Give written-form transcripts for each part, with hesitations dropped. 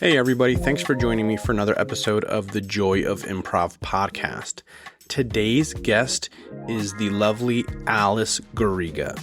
Hey everybody, thanks for joining me for another episode of the Joy of Improv podcast. Today's guest is the lovely Alice Garriga.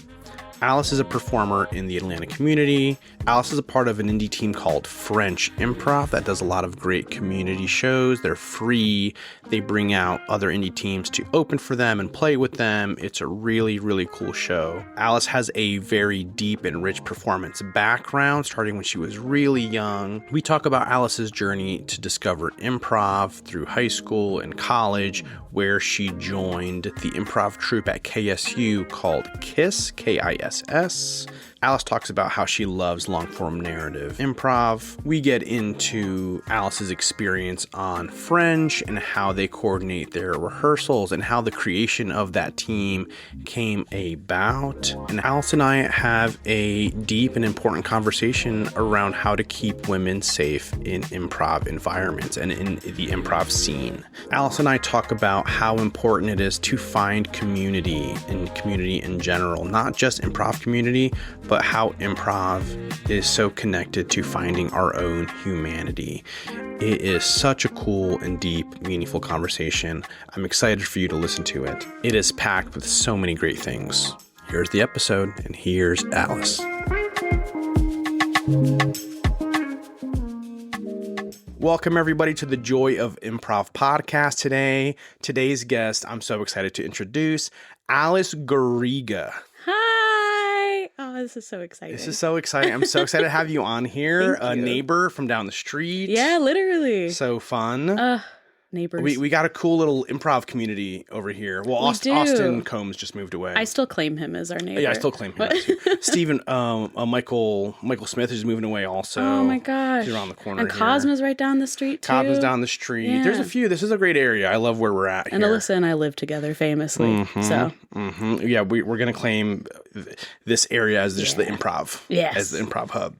Alice is a performer in the Atlanta community. Alice is a part of an indie team called French Improv that does a lot of great community shows. They're free. They bring out other indie teams to open for them and play with them. It's a really, really cool show. Alice has a very deep and rich performance background, starting when she was really young. We talk about Alice's journey to discover improv through high school and college, where she joined the improv troupe at KSU called KISS, K-I-S-S. Alice talks about how she loves long-form narrative improv. We get into Alice's experience on French and how they coordinate their rehearsals and how the creation of that team came about. And Alice and I have a deep and important conversation around how to keep women safe in improv environments and in the improv scene. Alice and I talk about how important it is to find community and community in general, not just improv community, but how improv is so connected to finding our own humanity. It is such a cool and deep, meaningful conversation. I'm excited for you to listen to it. It is packed with so many great things. Here's the episode, and here's Alice. Welcome, everybody, to the Joy of Improv podcast today. Today's guest, I'm so excited to introduce, Alice Garriga. Hi! Oh, this is so exciting. This is so exciting. I'm so excited to have you on here. A neighbor from down the street. Yeah, literally. So fun. Neighbors. We got a cool little improv community over here. Well, Austin Combs just moved away. I still claim him as our neighbor. Yeah, I still claim him too. Stephen, Michael Smith is moving away also. Oh my gosh. He's around the corner and here. Cosmo's right down the street too. Cosmo's down the street. Yeah. There's a few. This is a great area. I love where we're at and here. Alyssa and I live together famously. Yeah, we're going to claim this area as just the improv. Yes. As the improv hub.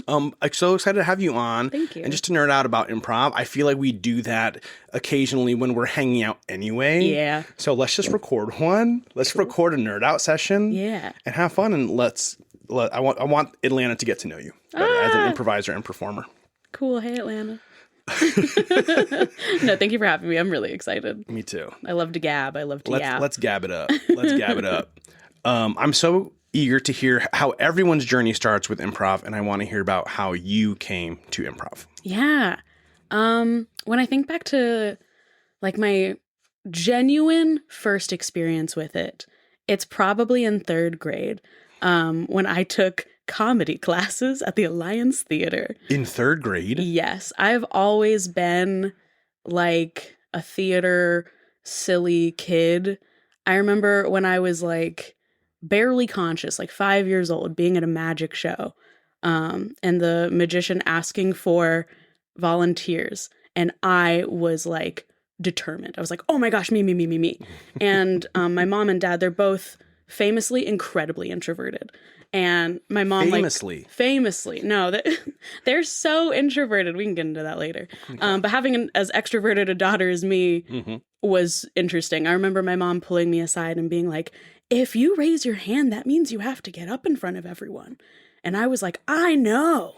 I'm so excited to have you on. Thank you. And just to nerd out about improv, I feel like we do that occasionally when we're hanging out anyway. Yeah. So let's just record one. Let's record a nerd out session. Yeah. And have fun. And I want Atlanta to get to know you as an improviser and performer. Cool. Hey, Atlanta. No, thank you for having me. I'm really excited. Me too. I love to gab. I love to yap. Let's gab it up. Let's gab it up. I'm so eager to hear how everyone's journey starts with improv, and I want to hear about how you came to improv. Yeah. When I think back to like my genuine first experience with it, it's probably in third grade, when I took comedy classes at the Alliance Theater. In third grade? Yes. I've always been like a theater silly kid. I remember when I was like barely conscious, like 5 years old, being at a magic show, and the magician asking for volunteers. And I was like determined. I was like, oh my gosh, me. And my mom and dad, they're both famously incredibly introverted. And my mom famously, no, they're so introverted. We can get into that later. Okay. But having as extroverted a daughter as me was interesting. I remember my mom pulling me aside and being like, if you raise your hand, that means you have to get up in front of everyone. And I was like, I know,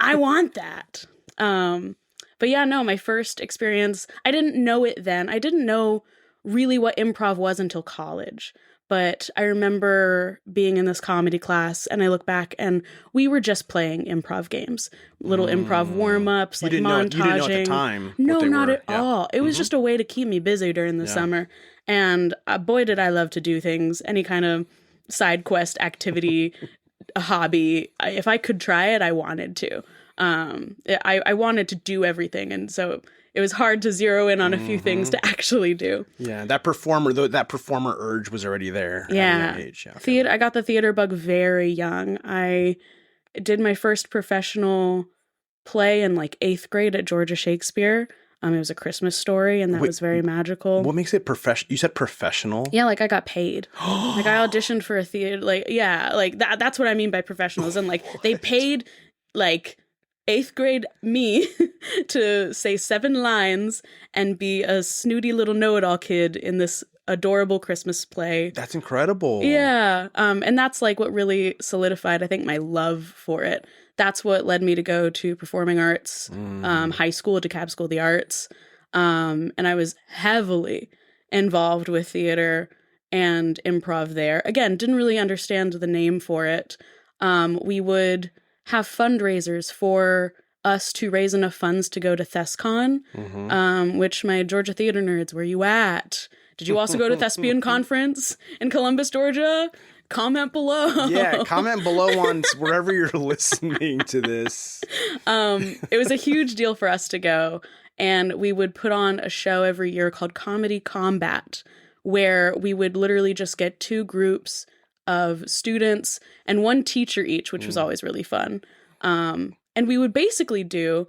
I want that. But yeah, no, my first experience, I didn't know it then. I didn't know really what improv was until college. But I remember being in this comedy class, and I look back, and we were just playing improv games, little improv warm-ups, like montaging. You didn't know at the time. No, not at all. It was just a way to keep me busy during the summer. And boy, did I love to do things, any kind of side quest activity, a hobby. If I could try it, I wanted to. I wanted to do everything, and so it was hard to zero in on a few things to actually do. Yeah, that performer urge was already there. Yeah, at a young age. Yeah, theater. I got the theater bug very young. I did my first professional play in like 8th grade at Georgia Shakespeare. It was A Christmas Story, and that was very magical. What makes it professional? You said professional? Yeah, like I got paid. Like I auditioned for a theater. Like, yeah, like that's what I mean by professional. And like they paid like 8th grade me to say 7 lines and be a snooty little know-it-all kid in this adorable Christmas play. That's incredible. Yeah. And that's like what really solidified, I think, my love for it. That's what led me to go to performing arts, high school, DeKalb School of the Arts. And I was heavily involved with theater and improv there. Again, didn't really understand the name for it. We would have fundraisers for us to raise enough funds to go to ThesCon, which my Georgia theater nerds, where you at? Did you also go to Thespian Conference in Columbus, Georgia? Comment below. Yeah, comment below on wherever you're listening to this. It was a huge deal for us to go. And we would put on a show every year called Comedy Combat, where we would literally just get 2 groups of students and 1 teacher each, which was always really fun. And we would basically do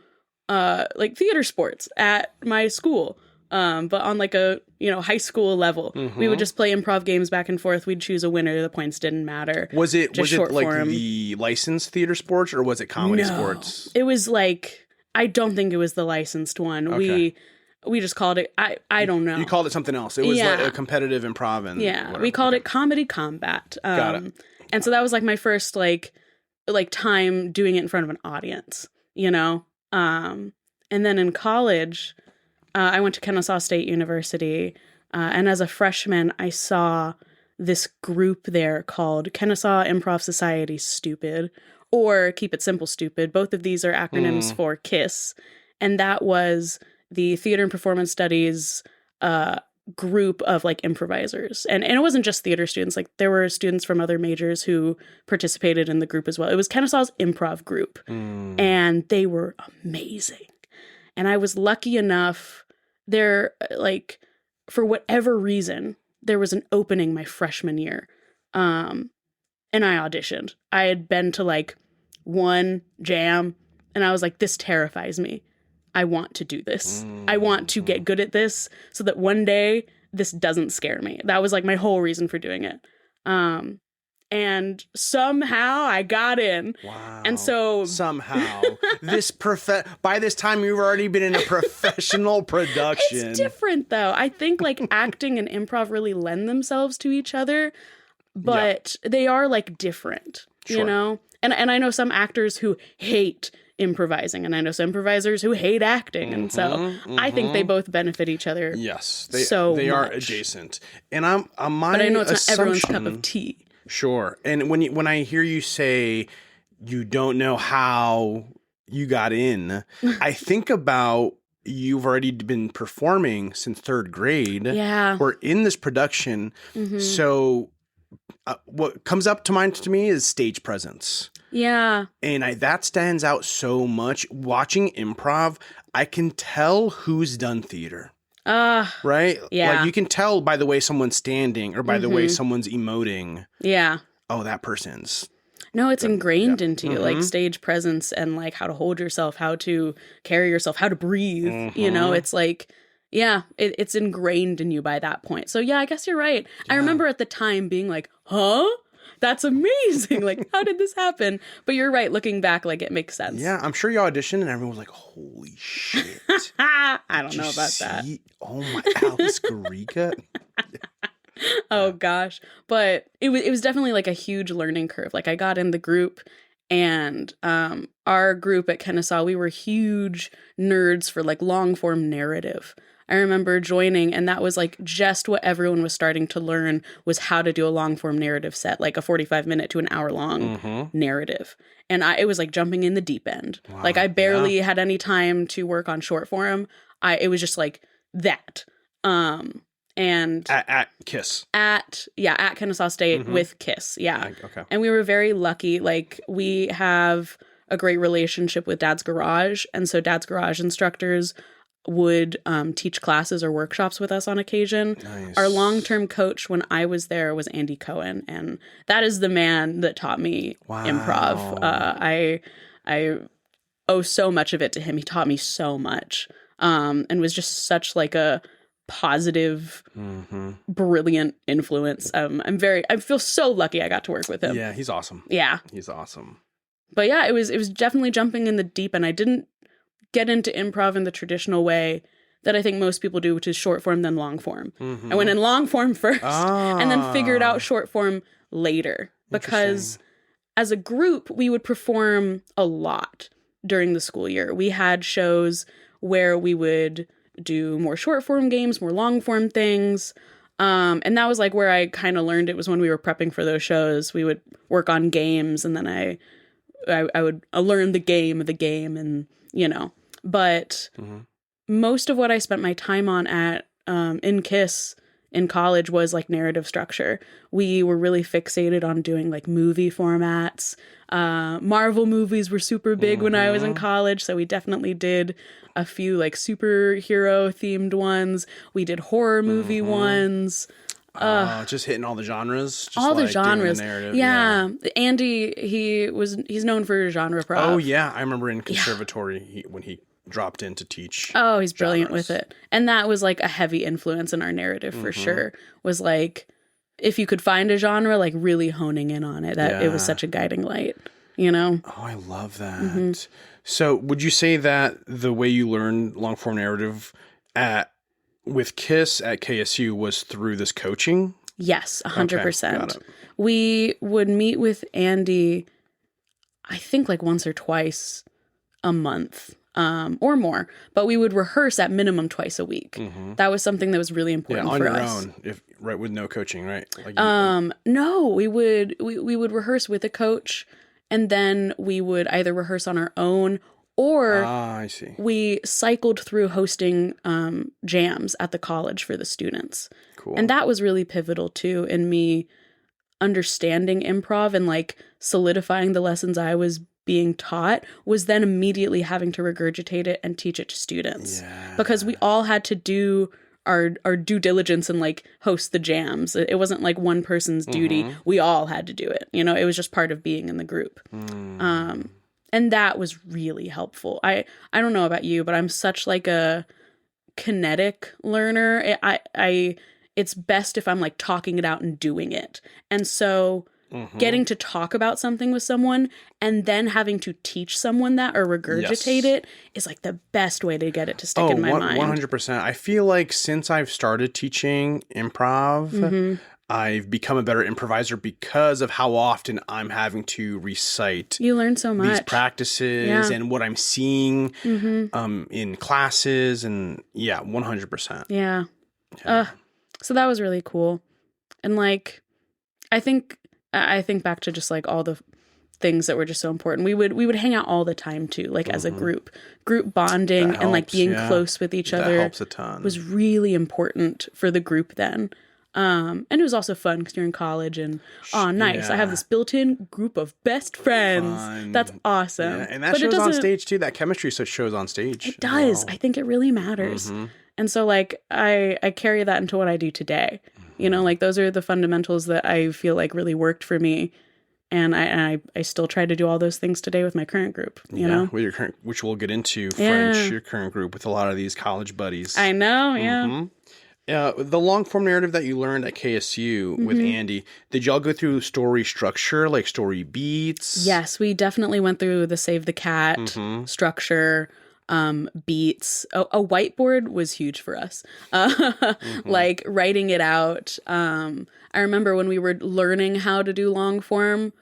like theater sports at my school. But on like a, high school level, we would just play improv games back and forth. We'd choose a winner. The points didn't matter. Was it like form. the licensed theater sports, or was it comedy sports? It was like, I don't think it was the licensed one. Okay. We just called it, I don't know. You called it something else. It was like a competitive improv. And whatever. We called it Comedy Combat. Got it. And so that was like my first like time doing it in front of an audience, And then in college, I went to Kennesaw State University, and as a freshman, I saw this group there called Kennesaw Improv Society Stupid, or Keep It Simple Stupid. Both of these are acronyms for KISS, and that was the Theater and Performance Studies group of like improvisers. And it wasn't just theater students, like there were students from other majors who participated in the group as well. It was Kennesaw's improv group, and they were amazing. And I was lucky enough, there, like, for whatever reason, there was an opening my freshman year. And I auditioned. I had been to like 1 jam, and I was like, this terrifies me. I want to do this. I want to get good at this so that one day this doesn't scare me. That was like my whole reason for doing it. And somehow I got in. Wow. And so somehow by this time you've already been in a professional production. It's different though. I think like acting and improv really lend themselves to each other, but they are like different, Sure. And I know some actors who hate improvising, and I know some improvisers who hate acting, and so I think they both benefit each other. Yes, they are adjacent. And my but I know it's assumption, not everyone's cup of tea. Sure. And when I hear you say you don't know how you got in, I think about you've already been performing since 3rd grade. Yeah. We're in this production. So what comes up to mind to me is stage presence. Yeah. And that stands out so much. Watching improv, I can tell who's done theater. Right? Yeah. Like you can tell by the way someone's standing or by the way someone's emoting. Yeah. Oh, that person's. No, it's ingrained into you, like stage presence and like how to hold yourself, how to carry yourself, how to breathe. It's like, it's ingrained in you by that point. So yeah, I guess you're right. Yeah. I remember at the time being like, huh? That's amazing. Like, how did this happen? But you're right. Looking back, like, it makes sense. Yeah, I'm sure you auditioned and everyone was like, holy shit. I don't know about that. Oh my, Alice Garriga. Oh gosh. But it was definitely like a huge learning curve. Like I got in the group, and our group at Kennesaw, we were huge nerds for like long form narrative. I remember joining, and that was like just what everyone was starting to learn was how to do a long form narrative set, like a 45-minute to an hour long narrative. And it was like jumping in the deep end. Wow, like I barely had any time to work on short form. It was just like that. And at KISS. At Kennesaw State with KISS. Yeah. Okay. And we were very lucky. Like we have a great relationship with Dad's Garage. And so Dad's Garage instructors would teach classes or workshops with us on occasion. Nice. Our long-term coach when I was there was Andy Cohen, and that is the man that taught me improv. I owe so much of it to him. He taught me so much, and was just such like a positive, brilliant influence. I feel so lucky I got to work with him. Yeah, he's awesome. Yeah. He's awesome. But yeah, it was definitely jumping in the deep end. I didn't get into improv in the traditional way that I think most people do, which is short form then long form. Mm-hmm. I went in long form first and then figured out short form later, because as a group, we would perform a lot during the school year. We had shows where we would do more short form games, more long form things. And that was like where I kind of learned it, was when we were prepping for those shows. We would work on games, and then I would learn the game and, you know, but most of what I spent my time on at in KISS in college was like narrative structure. We were really fixated on doing like movie formats. Marvel movies were super big when I was in college, so we definitely did a few like superhero themed ones. We did horror movie ones. Just hitting all the genres. Just all the like genres. doing the narrative. Yeah. Andy, he's known for genre prov. Oh yeah, I remember in conservatory when he dropped in to teach. Oh, he's brilliant with it. And that was like a heavy influence in our narrative for sure. Was like, if you could find a genre, like really honing in on it, that it was such a guiding light, you know? Oh, I love that. So would you say that the way you learned long form narrative with KISS at KSU was through this coaching? Yes, 100%. Okay, got it. We would meet with Andy, I think like once or twice a month. Or more, but we would rehearse at minimum twice a week. That was something that was really important for us. On your own, right, with no coaching, right? Like no, we would rehearse with a coach, and then we would either rehearse on our own, or I see. We cycled through hosting jams at the college for the students. Cool. And that was really pivotal too in me understanding improv and like solidifying the lessons I was being taught, was then immediately having to regurgitate it and teach it to students. Because we all had to do our due diligence and like host the jams. It wasn't like one person's duty. We all had to do it. You know, it was just part of being in the group. And that was really helpful. I don't know about you, but I'm such like a kinetic learner. It's best if I'm like talking it out and doing it. And so getting to talk about something with someone and then having to teach someone that or regurgitate it is like the best way to get it to stick in my mind. 100%. I feel like since I've started teaching improv, I've become a better improviser because of how often I'm having to recite. You learn so much. These practices and what I'm seeing in classes, and 100%. Yeah. So that was really cool. And like, I think back to just like all the things that were just so important. We would hang out all the time too, like as a group bonding and like being close with each other. That helps a ton. Was really important for the group then. And it was also fun because you're in college and nice. I have this built-in group of best friends. Fun. That's awesome. Yeah. And that shows on stage too. That chemistry shows on stage. It does. I think it really matters. And so like I carry that into what I do today. You know, like those are the fundamentals that I feel like really worked for me. And I still try to do all those things today with my current group, you know? With your current, which we'll get into, French, your current group, with a lot of these college buddies. I know, the long form narrative that you learned at KSU with Andy, did y'all go through story structure, like story beats? Yes, we definitely went through the Save the Cat structure, beats. A whiteboard was huge for us. Like writing it out. I remember when we were learning how to do long form,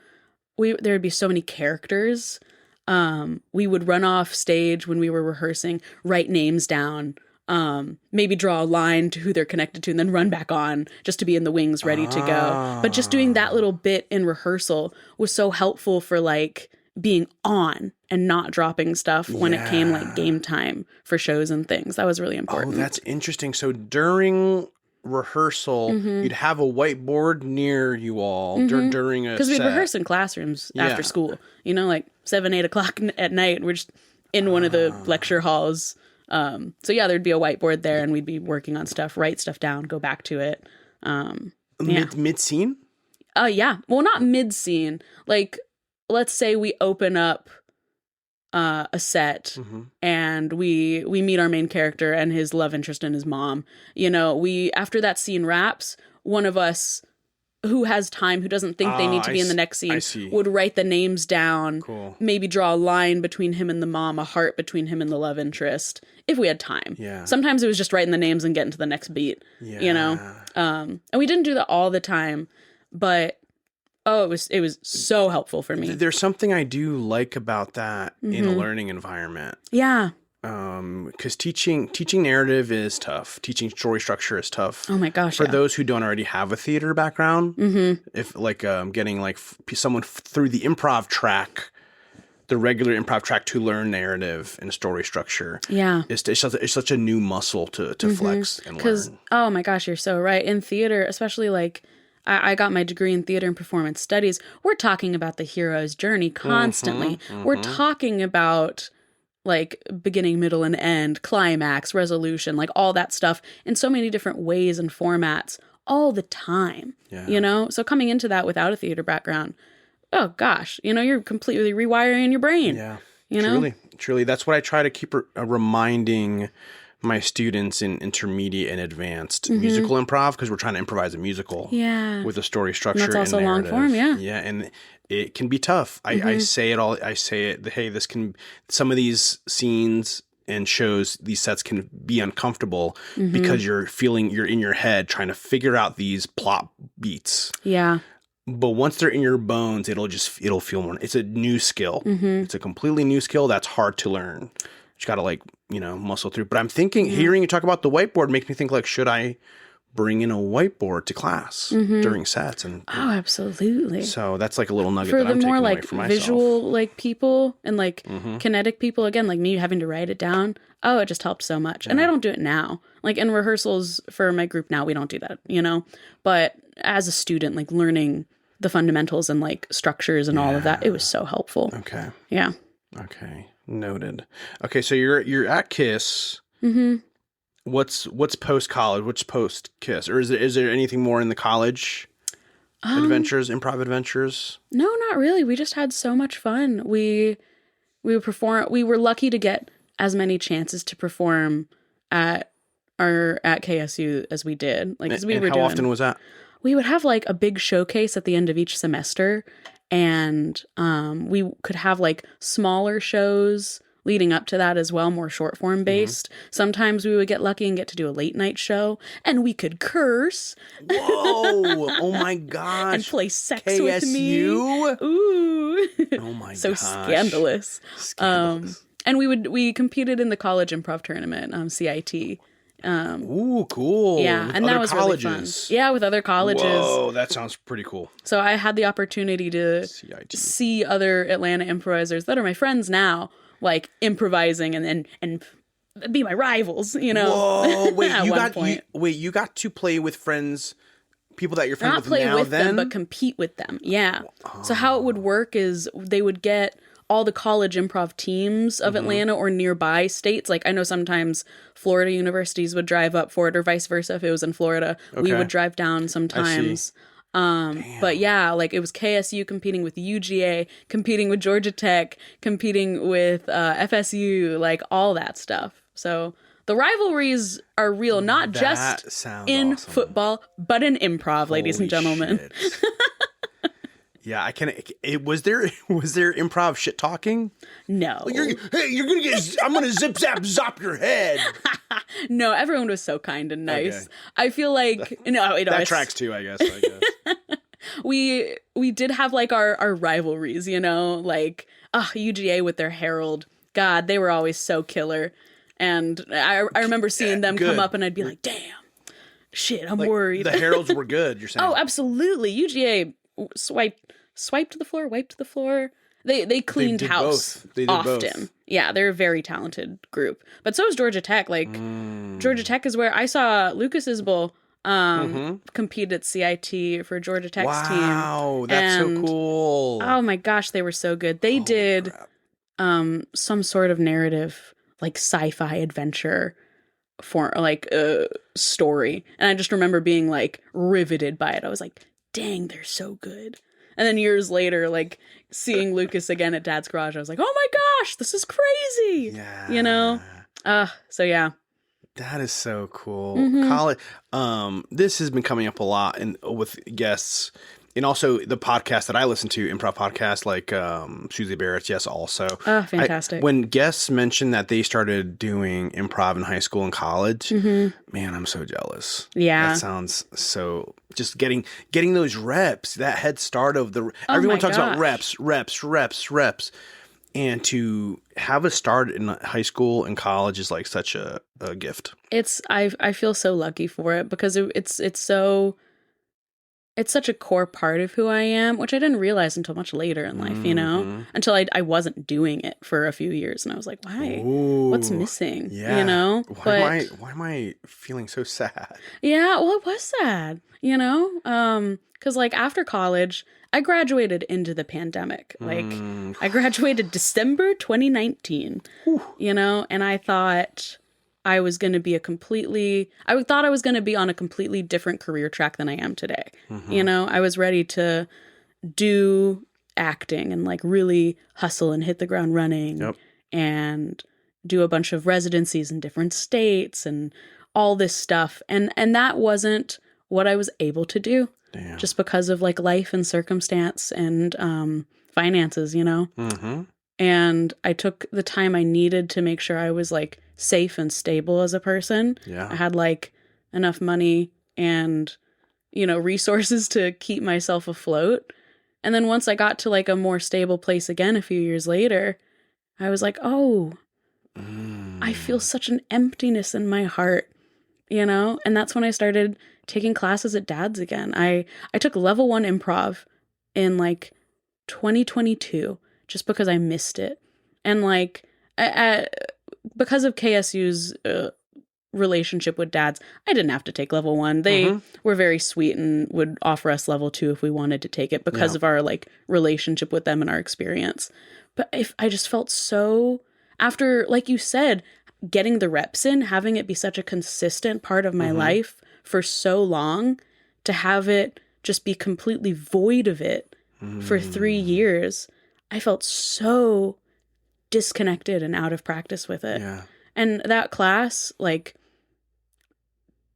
there would be so many characters. We would run off stage when we were rehearsing, write names down, maybe draw a line to who they're connected to, and then run back on just to be in the wings ready to go. But just doing that little bit in rehearsal was so helpful for like being on and not dropping stuff when it came like game time for shows and things. That was really important. Oh, that's interesting. So during rehearsal, you'd have a whiteboard near you all during a because we'd rehearse in classrooms after school, you know, like 7-8 o'clock at night. We're just in one of the lecture halls. So yeah, there'd be a whiteboard there and we'd be working on stuff, write stuff down, go back to it. Mid scene? Yeah. Well, not mid scene. Like, let's say we open up a set and we meet our main character and his love interest and his mom. You know, after that scene wraps, one of us who has time, who doesn't think they need to be in the next scene, would write the names down, maybe draw a line between him and the mom, a heart between him and the love interest, if we had time. Yeah. Sometimes it was just writing the names and getting to the next beat, you know? And we didn't do that all the time, but it was so helpful for me. There's something I do like about that in a learning environment. Yeah. Because teaching narrative is tough. Teaching story structure is tough. Oh my gosh! For those who don't already have a theater background, if getting like someone through the improv track, the regular improv track to learn narrative and story structure, it's such a new muscle to flex and learn. Because oh my gosh, you're so right. In theater, especially like I got my degree in theater and performance studies. We're talking about the hero's journey constantly. We're talking about like beginning, middle, and end, climax, resolution, like all that stuff in so many different ways and formats all the time, you know? So coming into that without a theater background, oh gosh, you know, you're completely rewiring your brain. Yeah, you know? Truly. That's what I try to keep reminding my students in intermediate and advanced musical improv, because we're trying to improvise a musical with a story structure and that's also long form, yeah, and it can be tough. I say it. Hey, some of these scenes and shows, these sets can be uncomfortable because you're in your head trying to figure out these plot beats. Yeah. But once they're in your bones, it'll feel more. It's a new skill. It's a completely new skill that's hard to learn. You got to muscle through. But I'm thinking, hearing you talk about the whiteboard makes me think like, should I bring in a whiteboard to class during sets? And oh, absolutely. So that's like a little nugget that I'm taking more away like for myself. Visual like people and like kinetic people, again, like me having to write it down. Oh, it just helped so much. And I don't do it now. Like in rehearsals for my group now, we don't do that, you know? But as a student, like learning the fundamentals and like structures and all of that, it was so helpful. Okay. Yeah. Okay. Noted. Okay, so you're at KISS. What's post college? What's post KISS? Or is there anything more in the college adventures, improv adventures? No, not really. We just had so much fun. We would perform. We were lucky to get as many chances to perform at KSU as we did. Like, as we were how often was that? We would have like a big showcase at the end of each semester. And we could have like smaller shows leading up to that as well, more short form based. Sometimes we would get lucky and get to do a late night show, and we could curse. Whoa! Oh my gosh! And play sex KSU? with me. Ooh! Oh my so gosh! Scandalous. And we competed in the college improv tournament, CIT. Ooh, cool. Yeah, with and other that was colleges. Really fun. Yeah, with other colleges. Whoa, that sounds pretty cool. So I had the opportunity to see other Atlanta improvisers that are my friends now, like improvising and be my rivals, you know. Whoa, wait, you got to play with friends, people that you're friends with now. Not play with them, but compete with them. Yeah. So how it would work is they would get all the college improv teams of Atlanta or nearby states. Like I know sometimes Florida universities would drive up for it, or vice versa. If it was in Florida, we would drive down sometimes. But yeah, like it was KSU competing with UGA, competing with Georgia Tech, competing with FSU, like all that stuff. So the rivalries are real, not just in football, but in improv, ladies and gentlemen. Yeah, I can. Was there improv shit talking? No. You're gonna get. I'm gonna zap your head. No, everyone was so kind and nice. Okay. I feel like that tracks too. I guess. We did have like our rivalries, you know, like UGA with their Herald. God, they were always so killer, and I remember seeing them come up, and I'd be like, damn, shit, I'm worried. The Heralds were good. You're saying? Oh, absolutely. UGA swiped the floor, wiped the floor. They cleaned house often. Both. Yeah, they're a very talented group. But so is Georgia Tech. Like Georgia Tech is where I saw Lucas's Bowl compete at CIT for Georgia Tech's team. Wow, that's so cool. Oh my gosh, they were so good. They did some sort of narrative, like sci-fi adventure for like a story. And I just remember being like riveted by it. I was like, dang, they're so good. And then years later, like seeing Lucas again at Dad's Garage, I was like, oh my gosh, this is crazy. Yeah. You know? So yeah. That is so cool. Mhm. College. This has been coming up a lot and with guests, and also the podcast that I listen to, improv podcast, like Susie Barrett's. Yes, also. Oh, fantastic. When guests mention that they started doing improv in high school and college, man, I'm so jealous. Yeah. That sounds so. Just getting those reps, that head start of the. Everyone talks about reps. And to have a start in high school and college is like such a gift. I feel so lucky for it because it's such a core part of who I am, which I didn't realize until much later in life, until I wasn't doing it for a few years. And I was like, why? Ooh, what's missing? Yeah. Why am I feeling so sad? Yeah, well, it was sad, because like after college, I graduated into the pandemic. Like I graduated December 2019, and I thought I was going to be I was going to be on a completely different career track than I am today. I was ready to do acting and like really hustle and hit the ground running and do a bunch of residencies in different states and all this stuff. And that wasn't what I was able to do. Damn. Just because of like life and circumstance and finances, And I took the time I needed to make sure I was like safe and stable as a person. Yeah. I had like enough money and, resources to keep myself afloat. And then once I got to like a more stable place again a few years later, I was like, oh, I feel such an emptiness in my heart, And that's when I started taking classes at Dad's again. I took level 1 improv in like 2022 just because I missed it. And like because of KSU's relationship with Dad's, I didn't have to take level 1. They were very sweet and would offer us level 2 if we wanted to take it because of our like relationship with them and our experience. But I just felt so, after, like you said, getting the reps in, having it be such a consistent part of my life for so long, to have it just be completely void of it for 3 years, I felt so disconnected and out of practice with it. Yeah. And that class, like,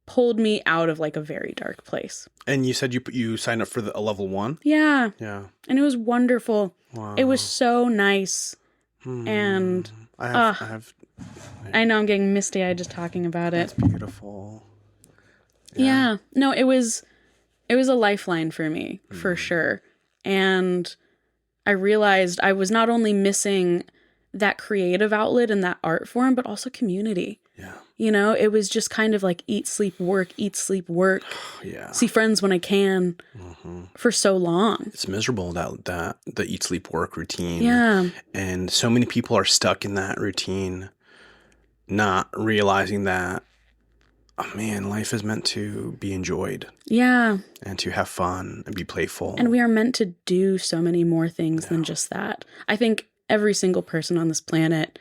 pulled me out of, like, a very dark place. And you said you signed up for a level 1? Yeah. Yeah. And it was wonderful. Wow. It was so nice. And I know I'm getting misty-eyed just talking about it. That's beautiful. Yeah. No, it was a lifeline for me, for sure. And I realized I was not only missing that creative outlet and that art form, but also community. Yeah. It was just kind of like eat, sleep, work, Yeah. see friends when I can for so long. It's miserable, that the eat, sleep, work routine. Yeah. And so many people are stuck in that routine, not realizing that, oh man, life is meant to be enjoyed. Yeah. And to have fun and be playful. And we are meant to do so many more things than just that. I think every single person on this planet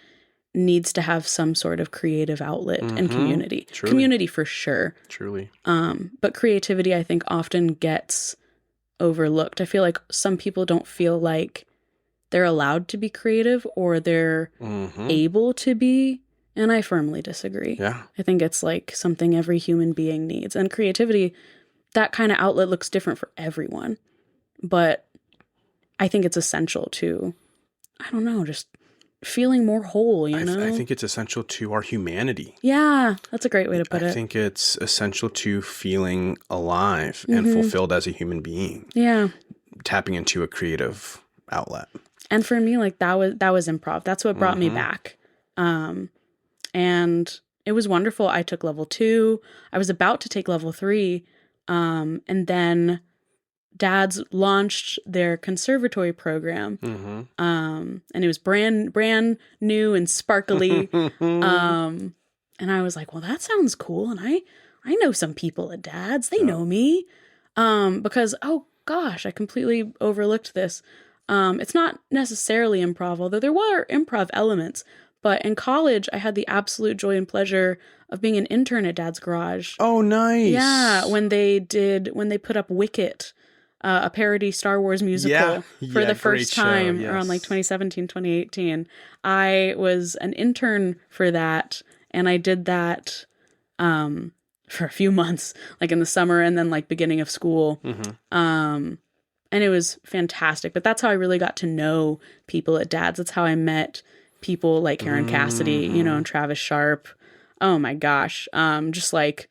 needs to have some sort of creative outlet and community. Truly. Community for sure. Truly. But creativity, I think, often gets overlooked. I feel like some people don't feel like they're allowed to be creative or they're able to be. And I firmly disagree. Yeah. I think it's like something every human being needs. And creativity, that kind of outlet looks different for everyone. But I think it's essential to, I don't know, just feeling more whole, I think it's essential to our humanity. Yeah, that's a great way to put it. I think it's essential to feeling alive and fulfilled as a human being. Yeah. Tapping into a creative outlet. And for me, like that was improv. That's what brought me back. And it was wonderful. I took level 2. I was about to take level 3. And then Dad's launched their conservatory program. And it was brand new and sparkly. And I was like, well, that sounds cool. And I know some people at Dad's. They know me. Because, oh gosh, I completely overlooked this. It's not necessarily improv, although there were improv elements. But in college, I had the absolute joy and pleasure of being an intern at Dad's Garage. Oh, nice. Yeah, when they put up Wicket, a parody Star Wars musical for the first time around like 2017, 2018. I was an intern for that, and I did that for a few months, like in the summer and then like beginning of school. And it was fantastic. But that's how I really got to know people at Dad's. That's how I met people like Karen Cassidy, you know, and Travis Sharp. Oh my gosh. Just like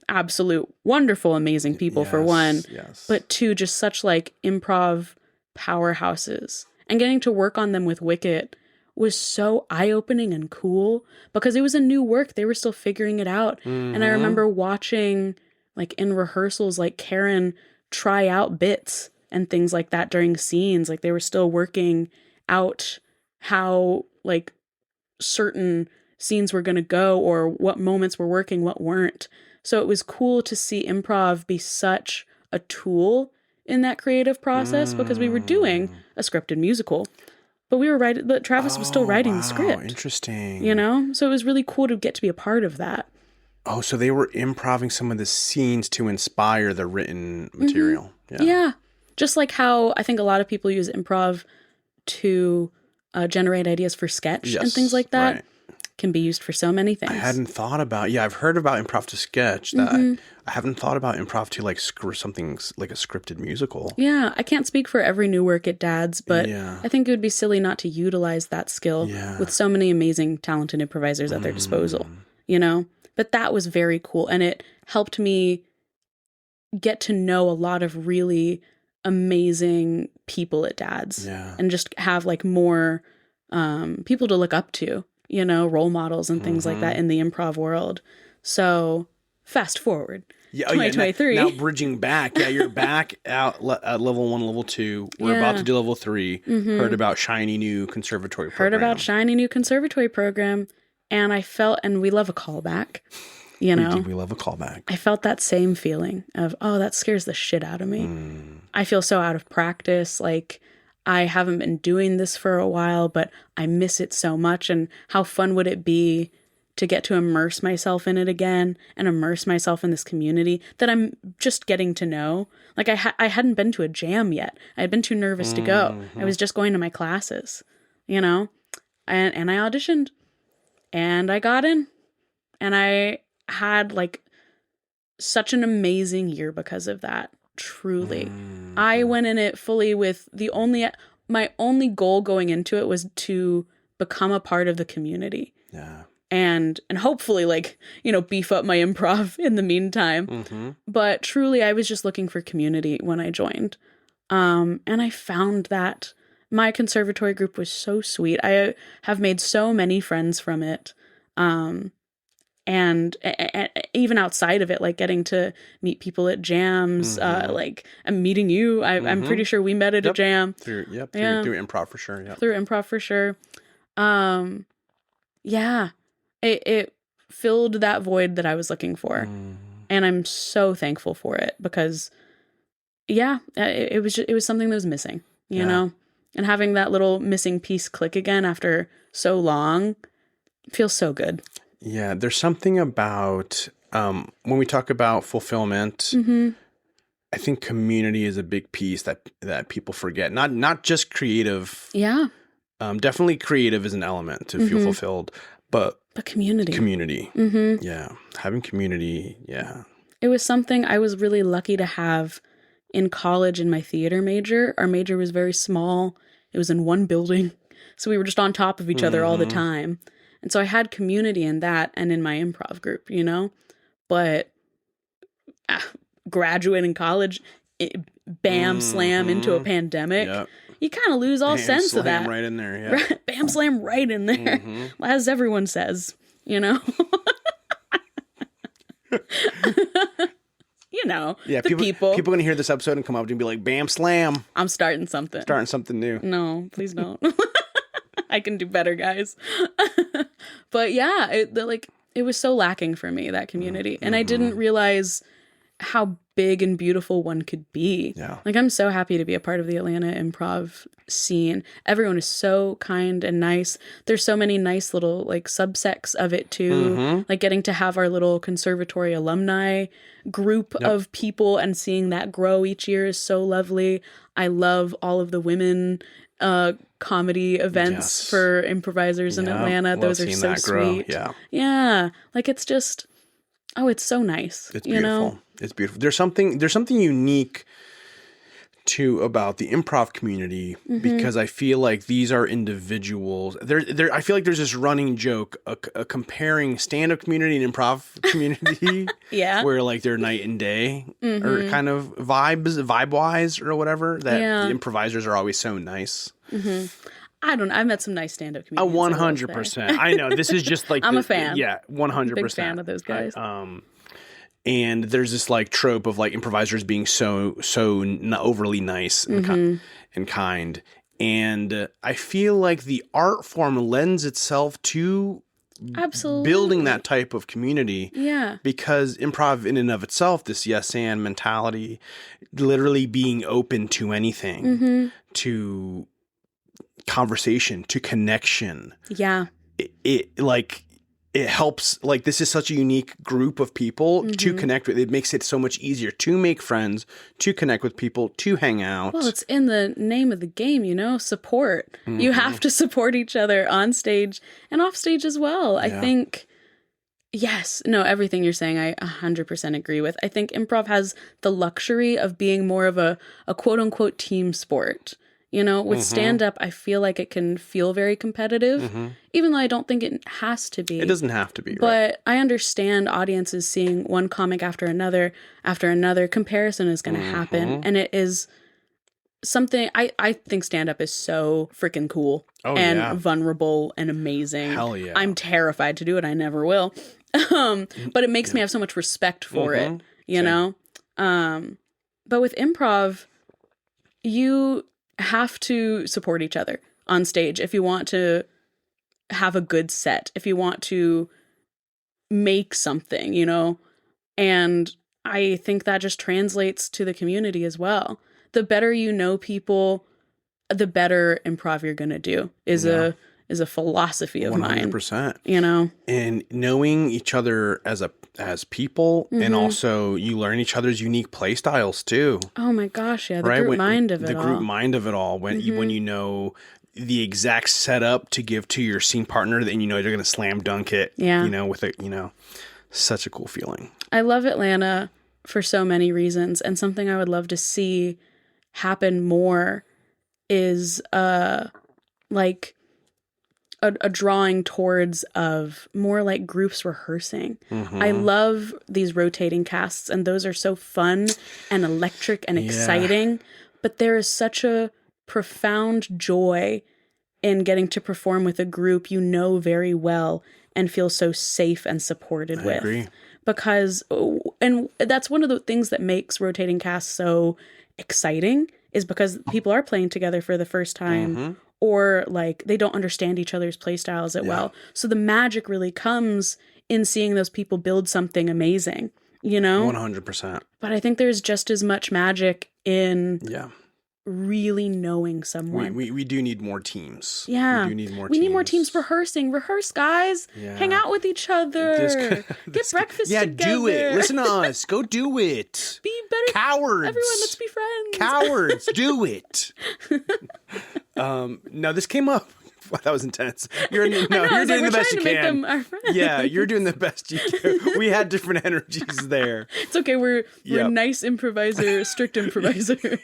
absolute wonderful, amazing people for one. But two, just such like improv powerhouses. And getting to work on them with Wicket was so eye-opening and cool because it was a new work. They were still figuring it out. And I remember watching like in rehearsals, like Karen try out bits and things like that during scenes. Like they were still working out how like certain scenes were going to go or what moments were working, what weren't. So it was cool to see improv be such a tool in that creative process because we were doing a scripted musical, but we were writing, but Travis was still writing the script. Interesting. You know? So it was really cool to get to be a part of that. Oh, so they were improving some of the scenes to inspire the written material. Yeah. Just like how I think a lot of people use improv to generate ideas for sketch and things like that. Right. Can be used for so many things. I hadn't thought about, I've heard about improv to sketch. That I haven't thought about improv to like something like a scripted musical. Yeah, I can't speak for every new work at Dad's, but I think it would be silly not to utilize that skill with so many amazing, talented improvisers at their disposal, you know? But that was very cool, and it helped me get to know a lot of really amazing people at Dad's and just have like more people to look up to. You know, role models and things like that in the improv world. So fast forward, 2023. Now bridging back, you're back out at level 1, level 2. We're about to do level 3. Heard about shiny new conservatory program. And I felt, and we love a callback. You know, we love a callback. I felt that same feeling of, oh, that scares the shit out of me. I feel so out of practice, like. I haven't been doing this for a while, but I miss it so much. And how fun would it be to get to immerse myself in it again and immerse myself in this community that I'm just getting to know? Like I hadn't been to a jam yet. I had been too nervous to go. I was just going to my classes, you know, and I auditioned and I got in and I had like such an amazing year because of that. Truly. I went in it fully with my only goal going into it was to become a part of the community. Yeah. And hopefully like, you know, beef up my improv in the meantime. But truly I was just looking for community when I joined. And I found that my conservatory group was so sweet. I have made so many friends from it. And even outside of it, like getting to meet people at jams, like I'm meeting you. I'm pretty sure we met at a jam. Through improv for sure. Through improv for sure. It filled that void that I was looking for. And I'm so thankful for it because it was something that was missing, you know, and having that little missing piece click again after so long feels so good. Yeah, there's something about when we talk about fulfillment, I think community is a big piece that people forget. Not just creative. Yeah. Definitely creative is an element to feel fulfilled, but community. Community. Yeah. Having community. Yeah. It was something I was really lucky to have in college in my theater major. Our major was very small. It was in one building. So we were just on top of each other all the time. And so I had community in that and in my improv group, you know, but graduating college, bam, slam into a pandemic. Yep. You kind of lose all sense of that. Right in there, yeah. Right, bam, slam right in there, as everyone says, you know. You know, people are going to hear this episode and come up and be like, bam, slam. I'm starting something. Starting something new. No, please don't. I can do better, guys. But yeah, it was so lacking for me, that community. And I didn't realize how big and beautiful one could be. Yeah. Like, I'm so happy to be a part of the Atlanta improv scene. Everyone is so kind and nice. There's so many nice little like subsects of it too. Like getting to have our little conservatory alumni group of people and seeing that grow each year is so lovely. I love all of the women comedy events for improvisers in Atlanta. Those are so sweet. Yeah. Like it's just Oh, it's so nice. It's beautiful. It's beautiful. There's something unique too about the improv community, because I feel like these are individuals. I feel like there's this running joke, a comparing stand-up community and improv community. Yeah. Where like they're night and day, or kind of vibe-wise or whatever, that the improvisers are always so nice. I've met some nice stand-up comedians. 100%. I know. This is just like I'm a fan. Yeah, 100%. Big fan of those guys. And there's this like trope of like improvisers being so not overly nice and kind. And I feel like the art form lends itself to building that type of community. Yeah. Because improv in and of itself, this yes and mentality, literally being open to anything, to conversation, to connection. Yeah. It helps, like, this is such a unique group of people to connect with. It makes it so much easier to make friends, to connect with people, to hang out. Well, it's in the name of the game, support. You have to support each other on stage and off stage as well. Yeah. I think, everything you're saying, I 100% agree with. I think improv has the luxury of being more of a quote unquote team sport. With stand-up, I feel like it can feel very competitive, even though I don't think it has to be. It doesn't have to be, but I understand audiences seeing one comic after another. Comparison is going to happen. And it is something, I think stand-up is so freaking cool and vulnerable and amazing. Hell yeah. I'm terrified to do it. I never will. But it makes me have so much respect for it, know? But with improv, you have to support each other on stage if you want to have a good set, if you want to make something, and I think that just translates to the community as well. The better you know people, the better improv you're going to do is a philosophy of 100%. mine, and knowing each other as people, and also you learn each other's unique play styles too. Oh my gosh, yeah, the group mind of it all. When you know the exact setup to give to your scene partner, then they're going to slam dunk it. Yeah. With it, such a cool feeling. I love Atlanta for so many reasons, and something I would love to see happen more is a drawing towards of more like groups rehearsing. I love these rotating casts, and those are so fun and electric and exciting, but there is such a profound joy in getting to perform with a group very well and feel so safe and supported with. I agree. Because, and that's one of the things that makes rotating casts so exciting, is because people are playing together for the first time, or like they don't understand each other's play styles well. So the magic really comes in seeing those people build something amazing, 100%. But I think there's just as much magic in really knowing someone. We do need more teams. Yeah. We do need more teams. We need more teams rehearsing. Rehearse, guys. Yeah. Hang out with each other. Get breakfast together. Do it. Listen to us. Go do it. Be better. Cowards. Everyone, let's be friends. Cowards. Do it. No, this came up. Wow, that was intense. You're doing the best you can. Yeah, you're doing the best you can. We had different energies there. It's okay. We're nice improviser, strict improviser.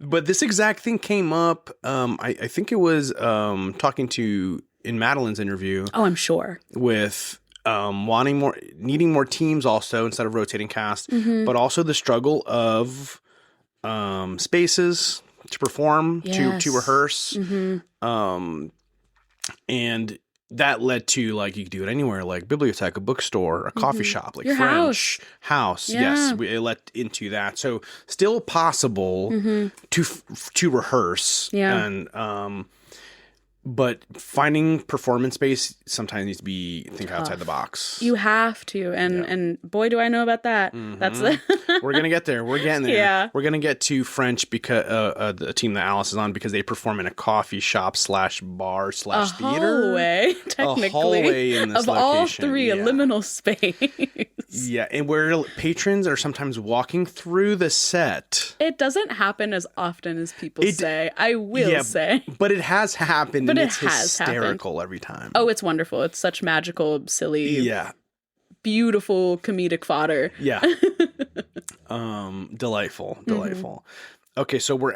But this exact thing came up. I think it was talking to in Madeline's interview. Oh, I'm sure. With needing more teams also instead of rotating cast, but also the struggle of spaces to perform, to rehearse. And that led to, like, you could do it anywhere, like bibliothèque, a bookstore, a coffee shop, like your French house. Yes, it led into that. So still possible to rehearse. And but finding performance space sometimes needs to be think outside the box. You have to, and boy, do I know about that. That's We're gonna get there. We're getting there. Yeah, we're gonna get to French because the team that Alice is on, because they perform in a coffee shop / bar / theater. Hallway, technically, a hallway in this of location. all three, a liminal space. Yeah, and where patrons are sometimes walking through the set. It doesn't happen as often as people say. I will say. But it has happened, But and it it's has hysterical every time. Oh, it's wonderful. It's such magical, silly, beautiful comedic fodder. Yeah. Delightful. Okay, so we're